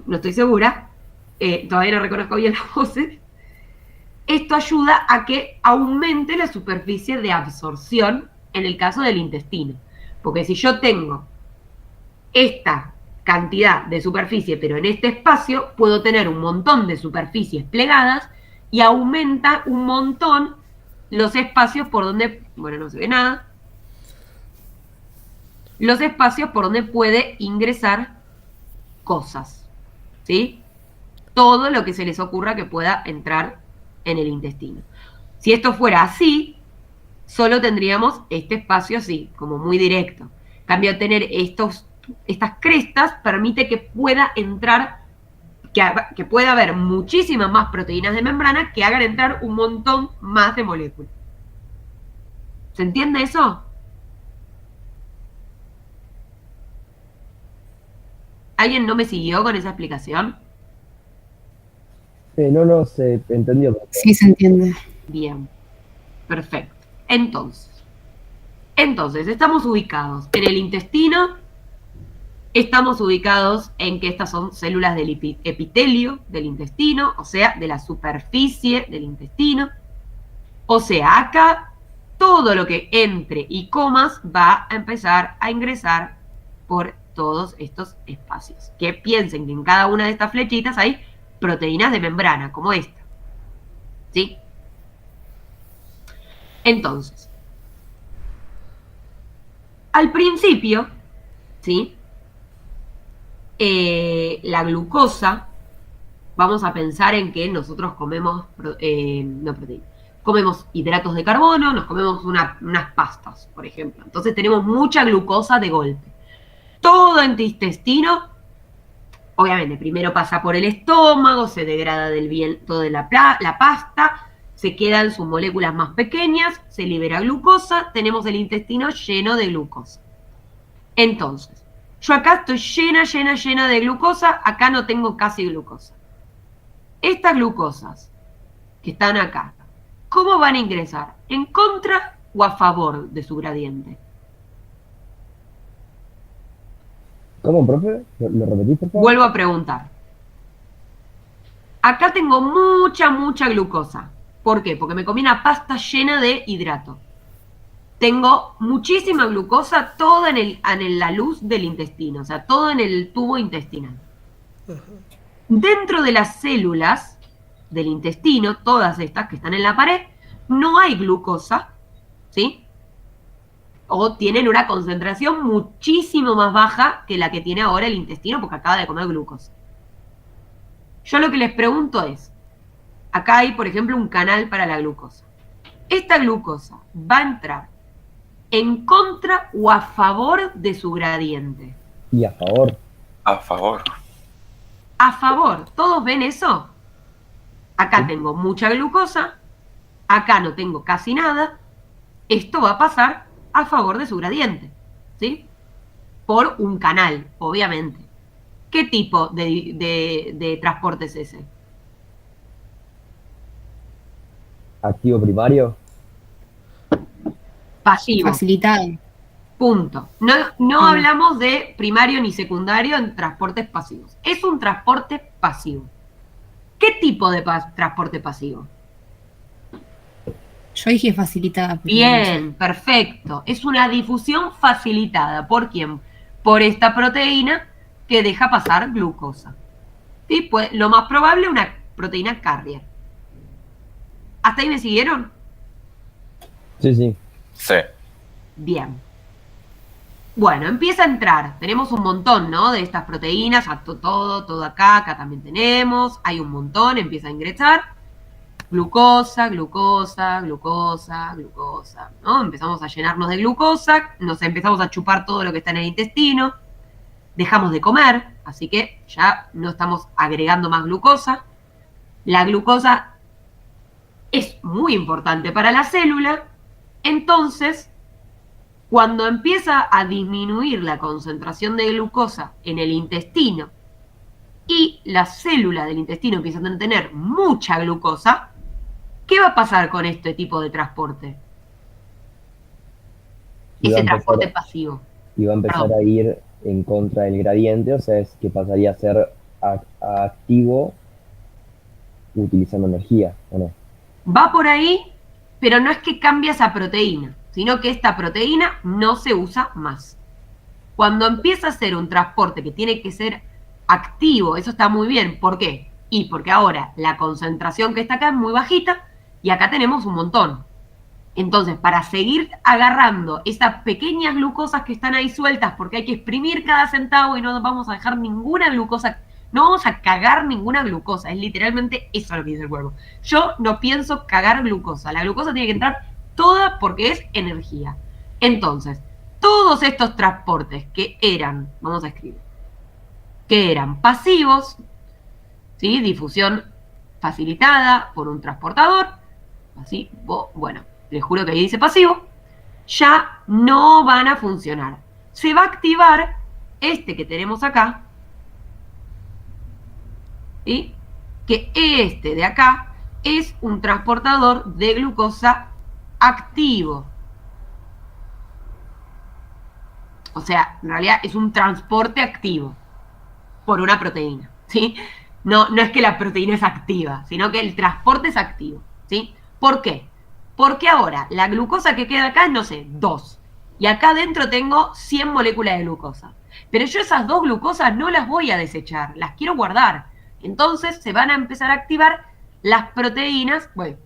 no estoy segura, todavía no reconozco bien las voces, esto ayuda a que aumente la superficie de absorción en el caso del intestino. Porque si yo tengo esta cantidad de superficie, pero en este espacio, puedo tener un montón de superficies plegadas y aumenta un montón los espacios por donde, bueno, no se ve nada, los espacios por donde puede ingresar cosas, ¿sí? Todo lo que se les ocurra que pueda entrar en el intestino. Si esto fuera así, solo tendríamos este espacio así, como muy directo. En cambio, tener estas crestas permite que pueda entrar, que pueda haber muchísimas más proteínas de membrana que hagan entrar un montón más de moléculas. ¿Se entiende eso? ¿Alguien no me siguió con esa explicación? no se entendió. Sí, se entiende. Bien, perfecto. Entonces, estamos ubicados en el intestino, estamos ubicados en que estas son células del epitelio del intestino, o sea, de la superficie del intestino. O sea, acá todo lo que entre y comas va a empezar a ingresar por todos estos espacios. Que piensen que en cada una de estas flechitas hay proteínas de membrana, como esta. ¿Sí? Entonces, al principio, ¿sí? La glucosa, vamos a pensar en que nosotros comemos, comemos hidratos de carbono, nos comemos unas pastas, por ejemplo. Entonces tenemos mucha glucosa de golpe. Todo en tu intestino, obviamente, primero pasa por el estómago, se degrada del viento de la pasta, se quedan sus moléculas más pequeñas, se libera glucosa, tenemos el intestino lleno de glucosa. Entonces, yo acá estoy llena de glucosa, acá no tengo casi glucosa. Estas glucosas que están acá, ¿cómo van a ingresar? ¿En contra o a favor de su gradiente? ¿Cómo, profe? ¿Lo repetís, por favor? Vuelvo a preguntar. Acá tengo mucha glucosa. ¿Por qué? Porque me comí una pasta llena de hidrato. Tengo muchísima glucosa toda en la luz del intestino, o sea, todo en el tubo intestinal. Dentro de las células del intestino, todas estas que están en la pared, no hay glucosa, ¿sí? o tienen una concentración muchísimo más baja que la que tiene ahora el intestino porque acaba de comer glucosa. Yo lo que les pregunto es, acá hay, por ejemplo, un canal para la glucosa. ¿Esta glucosa va a entrar en contra o a favor de su gradiente? Y a favor. A favor. A favor. ¿Todos ven eso? Acá Sí. tengo mucha glucosa, acá no tengo casi nada. Esto va a pasar a favor de su gradiente, ¿sí? Por un canal, obviamente. ¿Qué tipo de transporte es ese? Activo primario. Pasivo. Facilitado. Punto. No Ah. hablamos de primario ni secundario en transportes pasivos. Es un transporte pasivo. ¿Qué tipo de transporte pasivo? Yo dije facilitada. pero Bien, perfecto. Es una difusión facilitada. ¿Por quién? Por esta proteína que deja pasar glucosa. ¿Sí? Pues lo más probable una proteína carrier. ¿Hasta ahí me siguieron? Sí, sí. Sí. Bien. Bueno, empieza a entrar. Tenemos un montón, ¿no? De estas proteínas, todo acá también tenemos. Hay un montón, empieza a ingresar. Glucosa, glucosa, glucosa, glucosa, ¿no? Empezamos a llenarnos de glucosa, nos empezamos a chupar todo lo que está en el intestino, dejamos de comer, así que ya no estamos agregando más glucosa. La glucosa es muy importante para la célula, entonces, cuando empieza a disminuir la concentración de glucosa en el intestino y las células del intestino empiezan a tener mucha glucosa, ¿qué va a pasar con este tipo de transporte? Y va a Ese empezar- transporte pasivo. Y va a empezar Perdón. a ir en contra del gradiente, o sea, es que pasaría a ser activo utilizando energía, ¿o no? Va por ahí, pero no es que cambie esa proteína, sino que esta proteína no se usa más. Cuando empieza a ser un transporte que tiene que ser activo, eso está muy bien. ¿Por qué? Y porque ahora la concentración que está acá es muy bajita y acá tenemos un montón. Entonces, para seguir agarrando esas pequeñas glucosas que están ahí sueltas, porque hay que exprimir cada centavo y no vamos a dejar ninguna glucosa, no vamos a cagar ninguna glucosa, es literalmente eso lo que dice el cuerpo. Yo no pienso cagar glucosa, la glucosa tiene que entrar toda porque es energía. Entonces, todos estos transportes que eran, vamos a escribir, que eran pasivos, ¿sí? Difusión facilitada por un transportador, así, bueno, les juro que ahí dice pasivo, ya no van a funcionar. Se va a activar este que tenemos acá, ¿sí? Que este de acá es un transportador de glucosa activo. O sea, en realidad es un transporte activo por una proteína, ¿sí? No es que la proteína es activa, sino que el transporte es activo, ¿sí? ¿Por qué? Porque ahora la glucosa que queda acá es, no sé, 2. Y acá adentro tengo 100 moléculas de glucosa. Pero yo esas 2 glucosas no las voy a desechar, las quiero guardar. Entonces se van a empezar a activar las proteínas, bueno,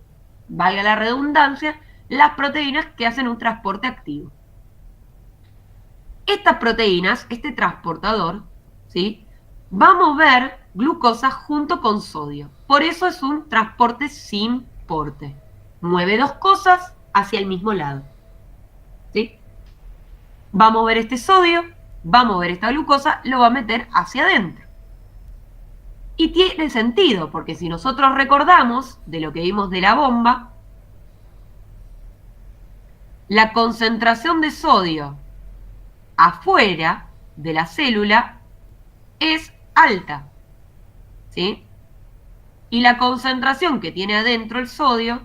valga la redundancia, las proteínas que hacen un transporte activo. Estas proteínas, este transportador, ¿sí? Va a mover glucosa junto con sodio. Por eso es un transporte sin porte. Mueve 2 cosas hacia el mismo lado, ¿sí? Va a mover este sodio, va a mover esta glucosa, lo va a meter hacia adentro. Y tiene sentido, porque si nosotros recordamos de lo que vimos de la bomba, la concentración de sodio afuera de la célula es alta, ¿sí? Y la concentración que tiene adentro el sodio,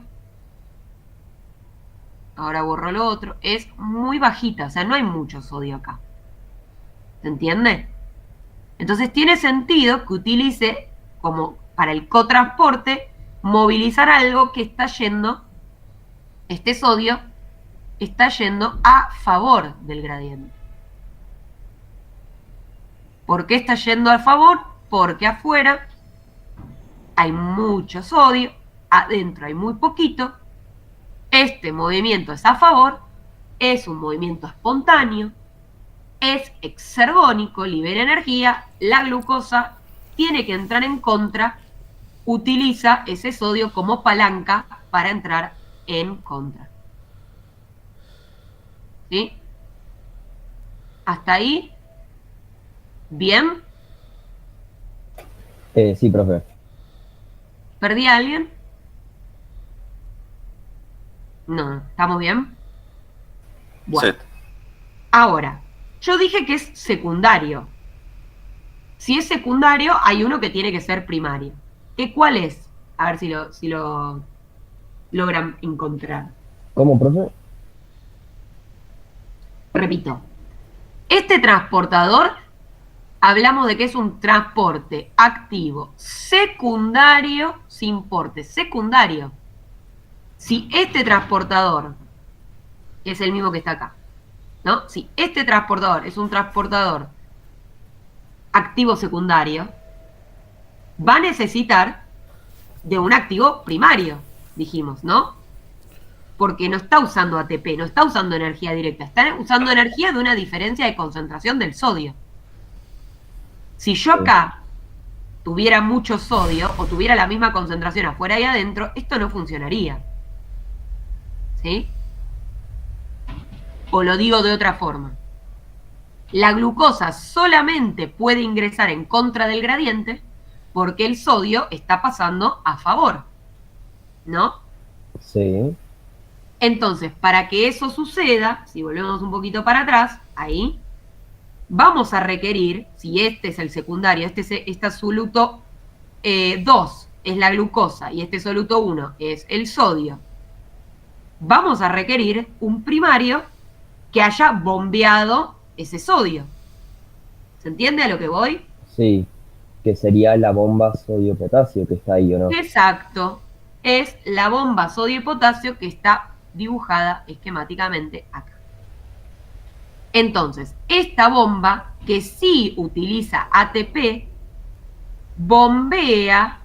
ahora borro lo otro, es muy bajita, o sea, no hay mucho sodio acá. ¿Se entiende? Entonces tiene sentido que utilice, como para el cotransporte, movilizar algo que está yendo, este sodio, está yendo a favor del gradiente. ¿Por qué está yendo a favor? Porque afuera hay mucho sodio, adentro hay muy poquito, este movimiento es a favor es un movimiento espontáneo, es exergónico, libera energía, la glucosa tiene que entrar en contra, utiliza ese sodio como palanca para entrar en contra. ¿Sí? ¿Hasta ahí? ¿Bien? Sí, profe. ¿Perdí a alguien? No, ¿estamos bien? Bueno, Sí. ahora, yo dije que es secundario. Si es secundario, hay uno que tiene que ser primario. ¿Cuál es? A ver si lo logran encontrar. ¿Cómo, profe? Repito, este transportador, hablamos de que es un transporte activo secundario sin porte, secundario. Si este transportador, es el mismo que está acá, ¿no? Si este transportador es un transportador activo secundario, va a necesitar de un activo primario, dijimos, ¿no? Porque no está usando ATP, no está usando energía directa, está usando energía de una diferencia de concentración del sodio. Si yo acá tuviera mucho sodio o tuviera la misma concentración afuera y adentro, esto no funcionaría. ¿Sí? O lo digo de otra forma. La glucosa solamente puede ingresar en contra del gradiente porque el sodio está pasando a favor, ¿no? Sí. Entonces, para que eso suceda, si volvemos un poquito para atrás, ahí, vamos a requerir, si este es el secundario, este soluto 2 es la glucosa y este soluto 1 es el sodio, vamos a requerir un primario que haya bombeado ese sodio. ¿Se entiende a lo que voy? Sí, que sería la bomba sodio-potasio que está ahí, ¿o no? Exacto. Es la bomba sodio y potasio que está dibujada esquemáticamente acá. Entonces, esta bomba, que sí utiliza ATP, bombea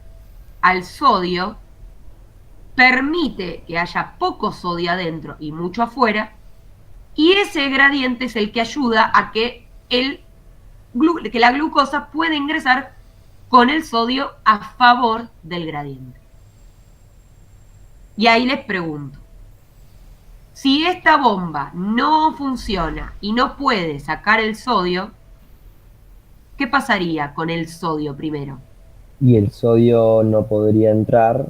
al sodio, permite que haya poco sodio adentro y mucho afuera, y ese gradiente es el que ayuda a que la glucosa pueda ingresar con el sodio a favor del gradiente. Y ahí les pregunto, si esta bomba no funciona y no puede sacar el sodio, ¿qué pasaría con el sodio primero? Y el sodio no podría entrar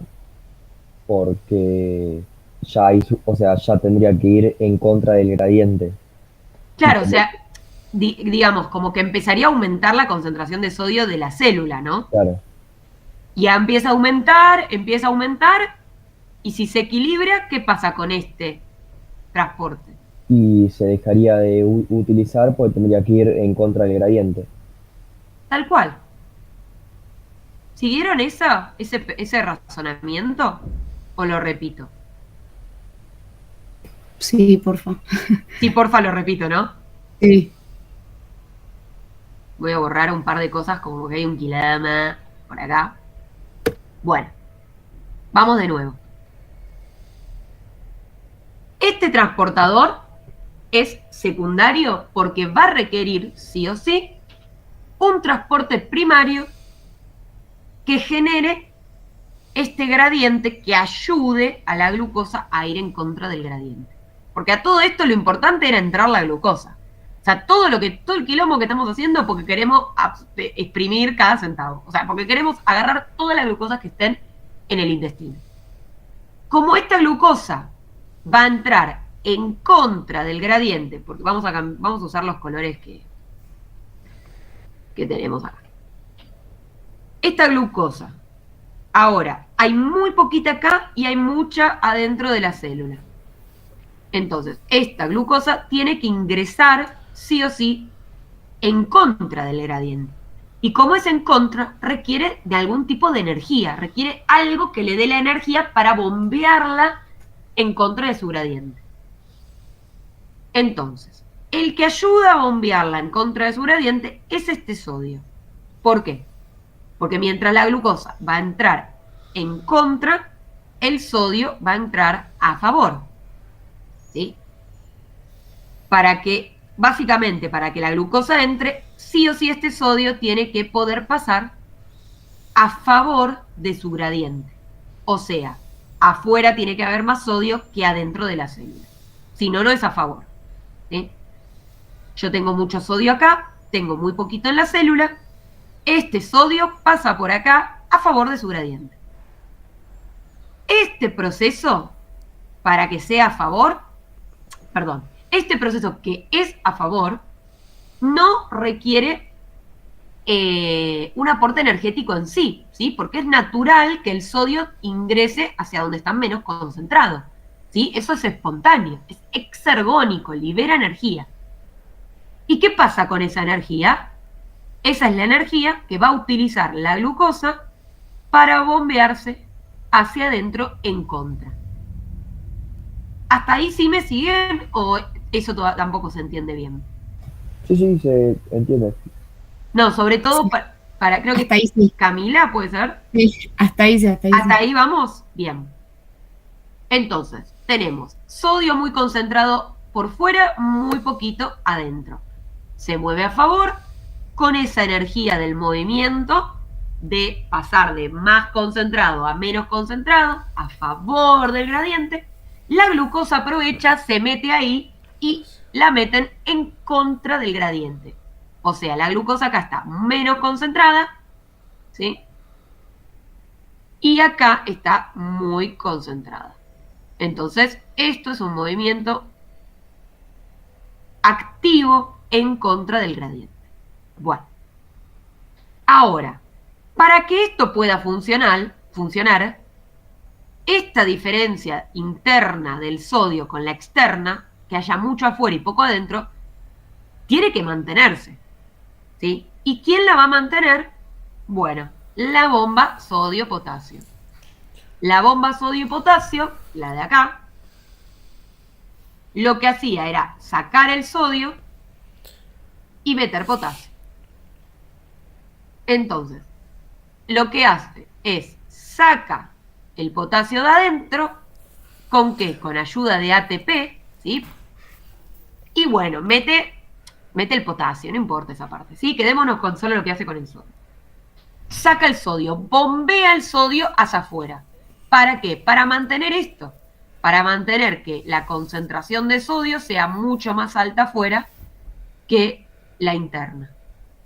porque ya hay, o sea, ya tendría que ir en contra del gradiente. Claro, o sea, digamos, como que empezaría a aumentar la concentración de sodio de la célula, ¿no? Claro. Y ya empieza a aumentar, y si se equilibra, ¿qué pasa con este transporte? Y se dejaría de utilizar porque tendría que ir en contra del gradiente. Tal cual. ¿Siguieron ese razonamiento? ¿O lo repito? Sí, porfa. Sí, porfa, lo repito, ¿no? Sí. Voy a borrar un par de cosas como que hay un kilama por acá. Bueno, vamos de nuevo. Este transportador es secundario porque va a requerir, sí o sí, un transporte primario que genere este gradiente que ayude a la glucosa a ir en contra del gradiente. Porque a todo esto lo importante era entrar la glucosa. O sea, todo el quilombo que estamos haciendo porque queremos exprimir cada centavo. O sea, porque queremos agarrar todas las glucosas que estén en el intestino. Como esta glucosa va a entrar en contra del gradiente, porque vamos a usar los colores que tenemos acá. Esta glucosa, ahora, hay muy poquita acá y hay mucha adentro de la célula. Entonces, esta glucosa tiene que ingresar, sí o sí, en contra del gradiente. Y como es en contra, requiere de algún tipo de energía, requiere algo que le dé la energía para bombearla en contra de su gradiente. Entonces, el que ayuda a bombearla en contra de su gradiente es este sodio. ¿Por qué? Porque mientras la glucosa va a entrar en contra, el sodio va a entrar a favor. ¿Sí? básicamente, para que la glucosa entre, sí o sí este sodio tiene que poder pasar a favor de su gradiente. O sea, afuera tiene que haber más sodio que adentro de la célula. Si no, no es a favor. ¿Sí? Yo tengo mucho sodio acá, tengo muy poquito en la célula. Este sodio pasa por acá a favor de su gradiente. Este proceso, para que sea a favor, este proceso que es a favor, no requiere un aporte energético en sí, ¿sí? Porque es natural que el sodio ingrese hacia donde está menos concentrado, ¿sí? Eso es espontáneo, es exergónico, libera energía. ¿Y qué pasa con esa energía? Esa es la energía que va a utilizar la glucosa para bombearse hacia adentro en contra. ¿Hasta ahí sí me siguen o eso tampoco se entiende bien? Sí, se entiende. No, sobre todo para creo que Hasta ahí sí. Camila, ¿puede ser? Sí, hasta ahí sí, hasta ahí ¿Hasta sí. ahí vamos? Bien. Entonces, tenemos sodio muy concentrado por fuera, muy poquito adentro. Se mueve a favor con esa energía del movimiento de pasar de más concentrado a menos concentrado, a favor del gradiente. La glucosa aprovecha, se mete ahí y la meten en contra del gradiente. O sea, la glucosa acá está menos concentrada, ¿sí? Y acá está muy concentrada. Entonces, esto es un movimiento activo en contra del gradiente. Bueno, ahora, para que esto pueda funcionar, esta diferencia interna del sodio con la externa, que haya mucho afuera y poco adentro, tiene que mantenerse, ¿sí? ¿Y quién la va a mantener? Bueno, la bomba sodio-potasio. La bomba sodio y potasio, la de acá, lo que hacía era sacar el sodio y meter potasio. Entonces, lo que hace es saca el potasio de adentro, ¿con qué? Con ayuda de ATP, ¿sí? Y bueno, mete el potasio, no importa esa parte, ¿sí? Quedémonos con solo lo que hace con el sodio. Saca el sodio, bombea el sodio hacia afuera. ¿Para qué? Para mantener esto, para mantener que la concentración de sodio sea mucho más alta afuera que la interna,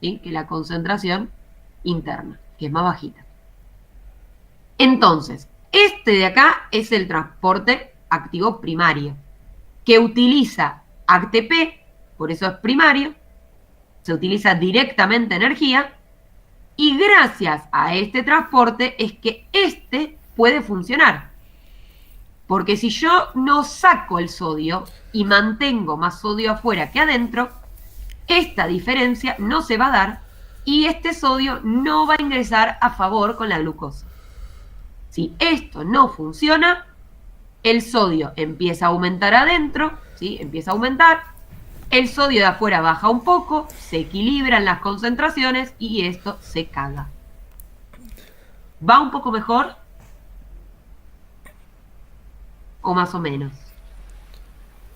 ¿sí? Que la concentración interna, que es más bajita. Entonces, este de acá es el transporte activo primario, que utiliza ATP, por eso es primario, se utiliza directamente energía, y gracias a este transporte es que este puede funcionar. Porque si yo no saco el sodio y mantengo más sodio afuera que adentro, esta diferencia no se va a dar y este sodio no va a ingresar a favor con la glucosa. Si esto no funciona, el sodio empieza a aumentar adentro, ¿sí? Empieza a aumentar, el sodio de afuera baja un poco, se equilibran las concentraciones y esto se caga. ¿Va un poco mejor? ¿O más o menos?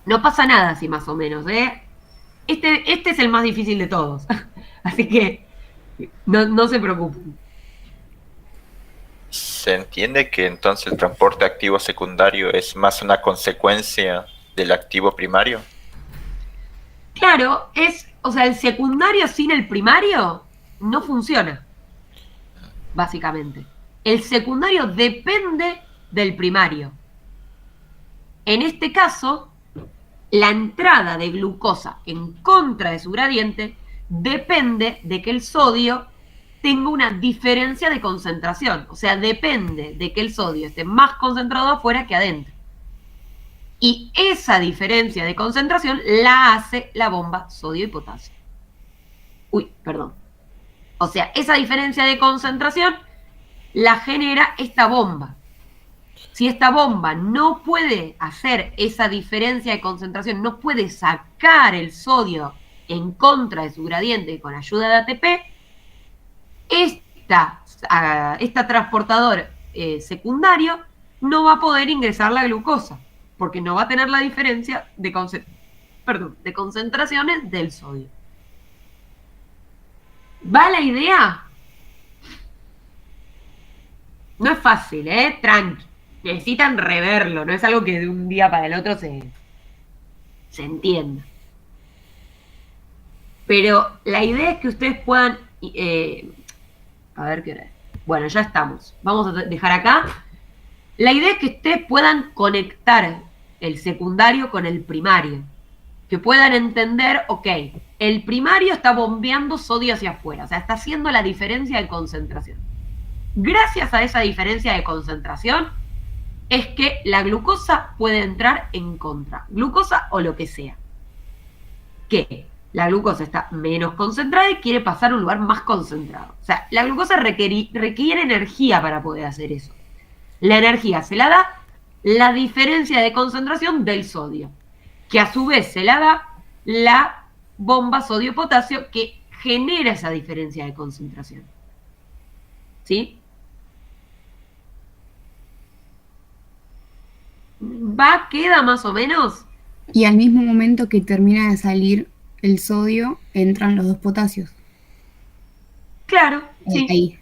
No pasa nada si más o menos, ¿eh? Este es el más difícil de todos. Así que no se preocupen. ¿Se entiende que entonces el transporte activo secundario es más una consecuencia del activo primario? Claro, o sea, el secundario sin el primario no funciona, básicamente. El secundario depende del primario. En este caso, la entrada de glucosa en contra de su gradiente depende de que el sodio tenga una diferencia de concentración. O sea, depende de que el sodio esté más concentrado afuera que adentro. Y esa diferencia de concentración la hace la bomba sodio y potasio. O sea, esa diferencia de concentración la genera esta bomba. Si esta bomba no puede hacer esa diferencia de concentración, no puede sacar el sodio en contra de su gradiente con ayuda de ATP, esta transportador secundario no va a poder ingresar la glucosa, porque no va a tener la diferencia de perdón, de concentraciones del sodio. ¿Va la idea? No es fácil, tranqui. Necesitan reverlo, no es algo que de un día para el otro se entienda. Pero la idea es que ustedes puedan... a ver qué hora es. Bueno, ya estamos. Vamos a dejar acá. La idea es que ustedes puedan conectar el secundario con el primario. Que puedan entender, ok, el primario está bombeando sodio hacia afuera, o sea, está haciendo la diferencia de concentración. Gracias a esa diferencia de concentración es que la glucosa puede entrar en contra. Glucosa o lo que sea. ¿Qué? La glucosa está menos concentrada y quiere pasar a un lugar más concentrado. O sea, la glucosa requiere energía para poder hacer eso. La energía se la da la diferencia de concentración del sodio, que a su vez se la da la bomba sodio-potasio que genera esa diferencia de concentración. ¿Sí? ¿Queda más o menos? Y al mismo momento que termina de salir el sodio, entran los 2 potasios. Claro, sí. Ahí.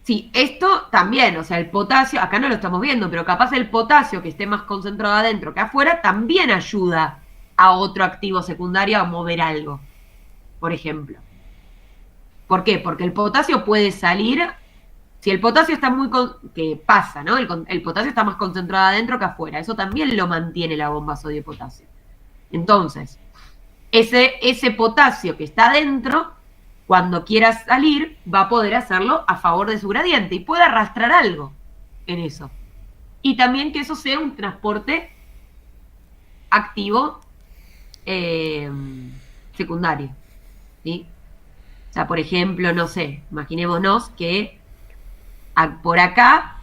Sí, esto también, o sea, el potasio, acá no lo estamos viendo, pero capaz el potasio que esté más concentrado adentro que afuera también ayuda a otro activo secundario a mover algo, por ejemplo. ¿Por qué? Porque el potasio puede salir, si el potasio está que pasa, ¿no? El potasio está más concentrado adentro que afuera, eso también lo mantiene la bomba sodio-potasio. Entonces, ese potasio que está adentro, cuando quiera salir, va a poder hacerlo a favor de su gradiente y puede arrastrar algo en eso. Y también que eso sea un transporte activo secundario, ¿sí? O sea, por ejemplo, no sé, imaginémonos que por acá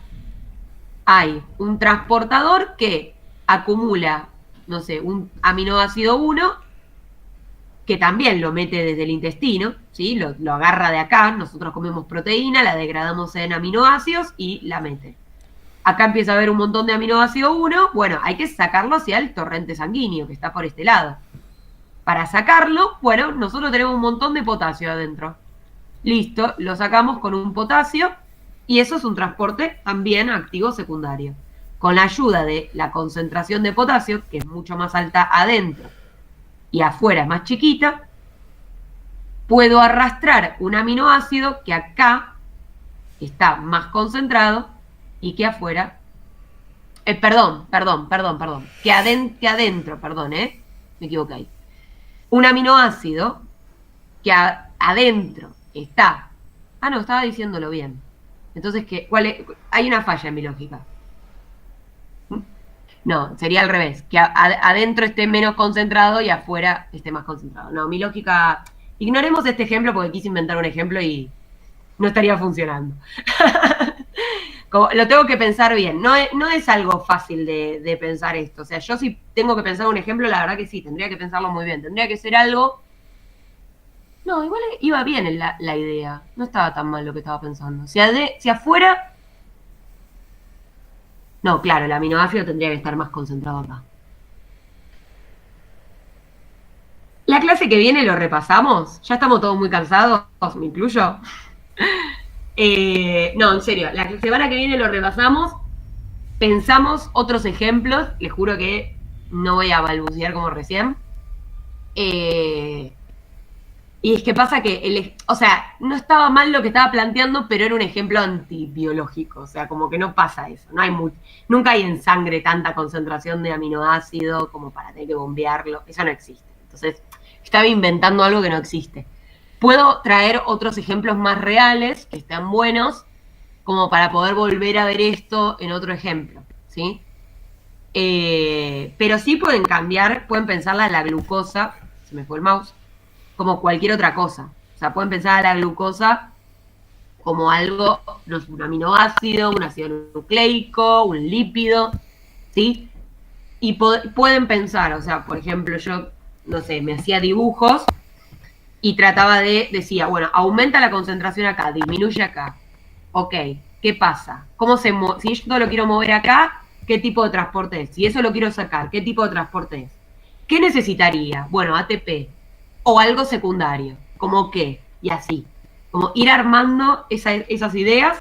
hay un transportador que acumula, no sé, un aminoácido 1 que también lo mete desde el intestino, ¿sí? Lo agarra de acá, nosotros comemos proteína, la degradamos en aminoácidos y la mete. Acá empieza a haber un montón de aminoácido 1, bueno, hay que sacarlo hacia el torrente sanguíneo, que está por este lado. Para sacarlo, bueno, nosotros tenemos un montón de potasio adentro. Listo, lo sacamos con un potasio, y eso es un transporte también activo secundario. Con la ayuda de la concentración de potasio, que es mucho más alta adentro, y afuera es más chiquita, puedo arrastrar un aminoácido que acá está más concentrado y que afuera, perdón, que adentro, me equivoqué ahí. Un aminoácido que adentro está, no, estaba diciéndolo bien. Entonces, hay una falla en mi lógica. No, sería al revés, que adentro esté menos concentrado y afuera esté más concentrado. No, mi lógica... Ignoremos este ejemplo porque quise inventar un ejemplo y no estaría funcionando. Lo tengo que pensar bien. No es algo fácil de pensar esto. O sea, yo si tengo que pensar un ejemplo, la verdad que sí, tendría que pensarlo muy bien. Tendría que ser algo... No, igual iba bien en la idea. No estaba tan mal lo que estaba pensando. Si afuera... No, claro, el aminoácido tendría que estar más concentrado acá. La clase que viene lo repasamos. Ya estamos todos muy cansados, me incluyo. No, en serio, la semana que viene lo repasamos. Pensamos otros ejemplos. Les juro que no voy a balbucear como recién. Y es que pasa que, no estaba mal lo que estaba planteando, pero era un ejemplo antibiológico. O sea, como que no pasa eso. Nunca hay en sangre tanta concentración de aminoácido como para tener que bombearlo. Eso no existe. Entonces, estaba inventando algo que no existe. Puedo traer otros ejemplos más reales, que están buenos, como para poder volver a ver esto en otro ejemplo, ¿sí? Pero sí pueden pensarla a la glucosa, se me fue el mouse, como cualquier otra cosa. O sea, pueden pensar a la glucosa como algo, no sé, un aminoácido, un ácido nucleico, un lípido, ¿sí? Y pueden pensar, o sea, por ejemplo, yo, no sé, me hacía dibujos y decía, bueno, aumenta la concentración acá, disminuye acá. Ok, ¿qué pasa? Si yo lo quiero mover acá, ¿qué tipo de transporte es? Si eso lo quiero sacar, ¿qué tipo de transporte es? ¿qué necesitaría? Bueno, ATP o algo secundario, como qué, y así. Como ir armando esas ideas.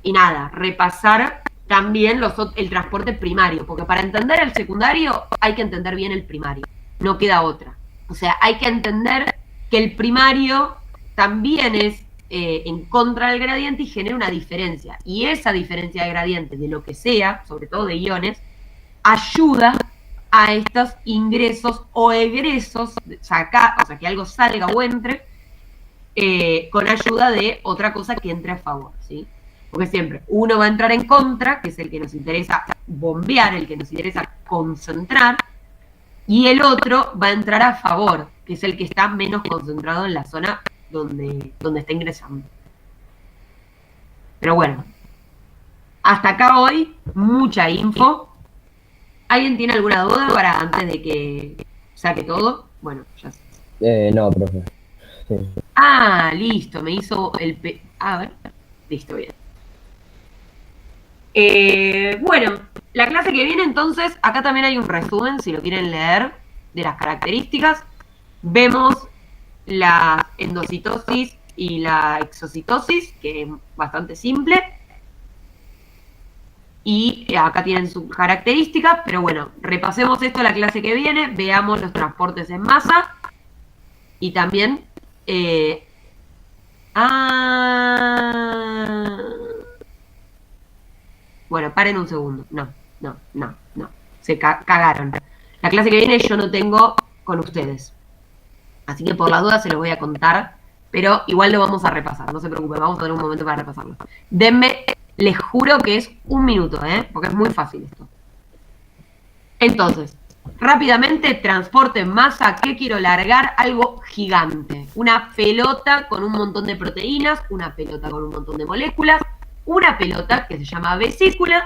Y nada, repasar también el transporte primario, porque para entender el secundario hay que entender bien el primario, no queda otra. O sea, hay que entender que el primario también es en contra del gradiente y genera una diferencia. Y esa diferencia de gradiente, de lo que sea, sobre todo de iones, ayuda a estos ingresos o egresos, o sea, que algo salga o entre, con ayuda de otra cosa que entre a favor, ¿sí? Porque siempre uno va a entrar en contra, que es el que nos interesa bombear, el que nos interesa concentrar, y el otro va a entrar a favor, que es el que está menos concentrado en la zona donde está ingresando. Pero bueno, hasta acá hoy, mucha info. ¿Alguien tiene alguna duda para antes de que saque todo? Bueno, ya sé. No, profe. Sí. Ah, listo, me hizo a ver, listo, bien. Bueno, la clase que viene entonces, acá también hay un resumen, si lo quieren leer, de las características. Vemos la endocitosis y la exocitosis, que es bastante simple. Y acá tienen sus características, pero bueno, repasemos esto la clase que viene, veamos los transportes en masa y también... Bueno, paren un segundo. No. Se cagaron. La clase que viene yo no tengo con ustedes. Así que por las dudas se los voy a contar, pero igual lo vamos a repasar, no se preocupen, vamos a tener un momento para repasarlo. Denme, les juro que es un minuto, porque es muy fácil esto. Entonces, rápidamente, transporte en masa, ¿qué quiero largar? Algo gigante. Una pelota con un montón de proteínas, una pelota con un montón de moléculas, una pelota que se llama vesícula,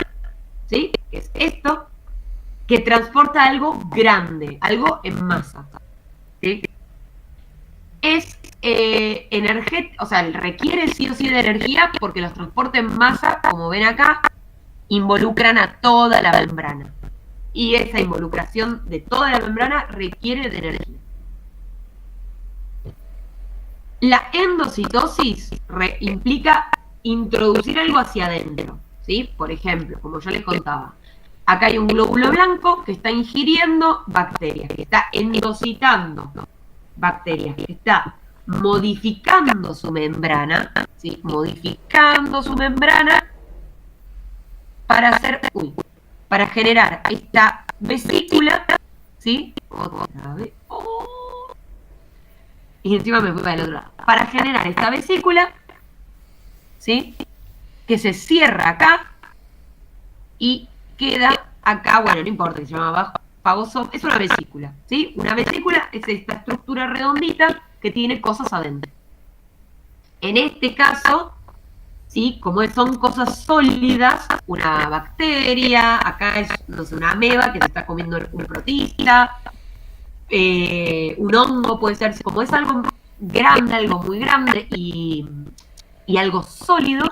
¿sí? Que es esto, que transporta algo grande, algo en masa, ¿sí? Es energético, o sea, requiere sí o sí de energía porque los transportes en masa, como ven acá, involucran a toda la membrana. Y esa involucración de toda la membrana requiere de energía. La endocitosis implica introducir algo hacia adentro, ¿sí? Por ejemplo, como yo les contaba, acá hay un glóbulo blanco que está ingiriendo bacterias, que está endocitando bacterias, que está modificando su membrana, ¿sí? Modificando su membrana para para generar esta vesícula, ¿sí? Otra vez. Y encima me fui para el otro lado. Para generar esta vesícula, ¿sí? Que se cierra acá y queda acá, bueno, no importa que se llama fagoso, es una vesícula, ¿sí? Una vesícula es esta estructura redondita que tiene cosas adentro. En este caso, ¿sí? Como son cosas sólidas, una bacteria, acá es, no sé, una ameba que se está comiendo un protista, un hongo puede ser, como es algo grande, algo muy grande y algo sólido,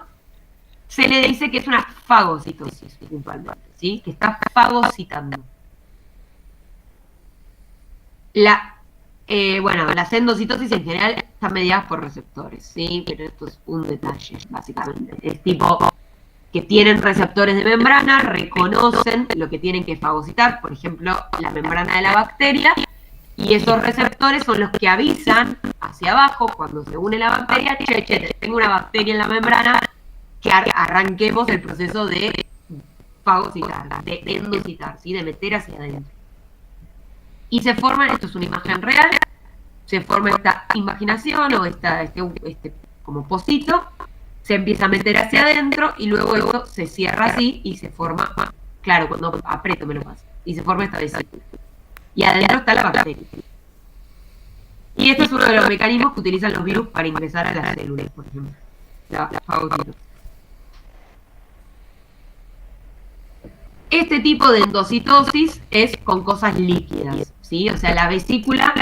se le dice que es una fagocitosis, principalmente, ¿sí? Que está fagocitando. Las endocitosis en general están mediadas por receptores, ¿sí? Pero esto es un detalle, básicamente. Es tipo que tienen receptores de membrana, reconocen lo que tienen que fagocitar, por ejemplo, la membrana de la bacteria, y esos receptores son los que avisan hacia abajo, cuando se une la bacteria, che, tengo una bacteria en la membrana, que arranquemos el proceso de fagocitar, de endocitar, ¿sí? De meter hacia adentro. Y se forma, esto es una imagen real, se forma esta imaginación o este como pocito, se empieza a meter hacia adentro y luego eso se cierra así y se forma, claro, cuando aprieto me lo paso, y se forma esta vesícula. Y adentro está la bacteria. Y este es uno de los mecanismos que utilizan los virus para ingresar a las células, por ejemplo. La fagocitosis. Este tipo de endocitosis es con cosas líquidas, ¿sí? O sea, la vesícula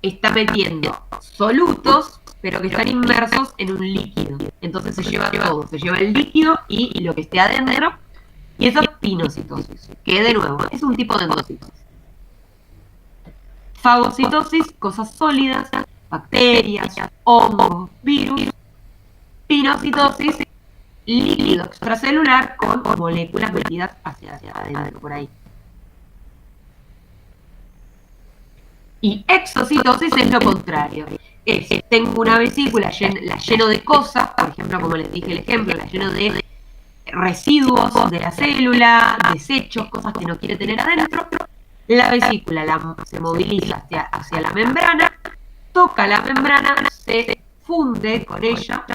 está metiendo solutos, pero que están inmersos en un líquido. Entonces se lleva todo, se lleva el líquido y lo que esté adentro, y eso es pinocitosis, que de nuevo es un tipo de endocitosis. Fagocitosis, cosas sólidas, bacterias, hongos, virus. Pinocitosis, líquido extracelular con moléculas metidas hacia adentro, por ahí. Y exocitosis es lo contrario. Tengo una vesícula, la lleno de cosas, por ejemplo, como les dije el ejemplo, la lleno de residuos de la célula, desechos, cosas que no quiere tener adentro. La vesícula se moviliza hacia la membrana, toca la membrana, se funde con ella,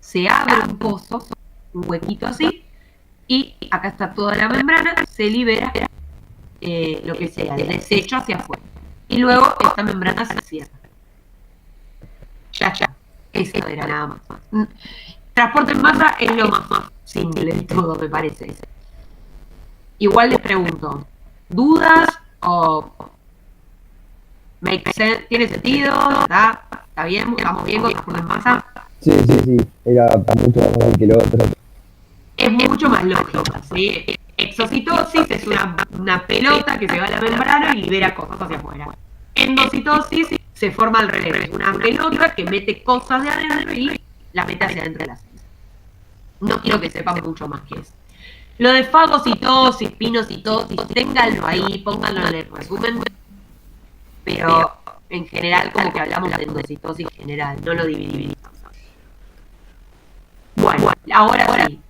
se abre un pozo, un huequito así, y acá está toda la membrana, se libera lo que sea, el desecho hacia afuera. Y luego esta membrana se cierra. Ya. Eso era nada más. Transporte en masa es lo más simple de todo, me parece. Igual les pregunto, ¿dudas o tiene sentido? ¿Está bien? ¿Estamos bien con transporte en masa? Sí, era mucho más fácil que lo otro. Es mucho más lógico, ¿sí? Exocitosis es una pelota que se va a la membrana y libera cosas hacia afuera. Endocitosis se forma al revés, una pelota que mete cosas de adentro y la mete hacia adentro de la célula. No quiero que sepan mucho más que eso. Lo de fagocitosis, pinocitosis, ténganlo ahí, pónganlo en el resumen, pero en general como que hablamos de endocitosis general, no lo dividimos. Bueno, ahora sí,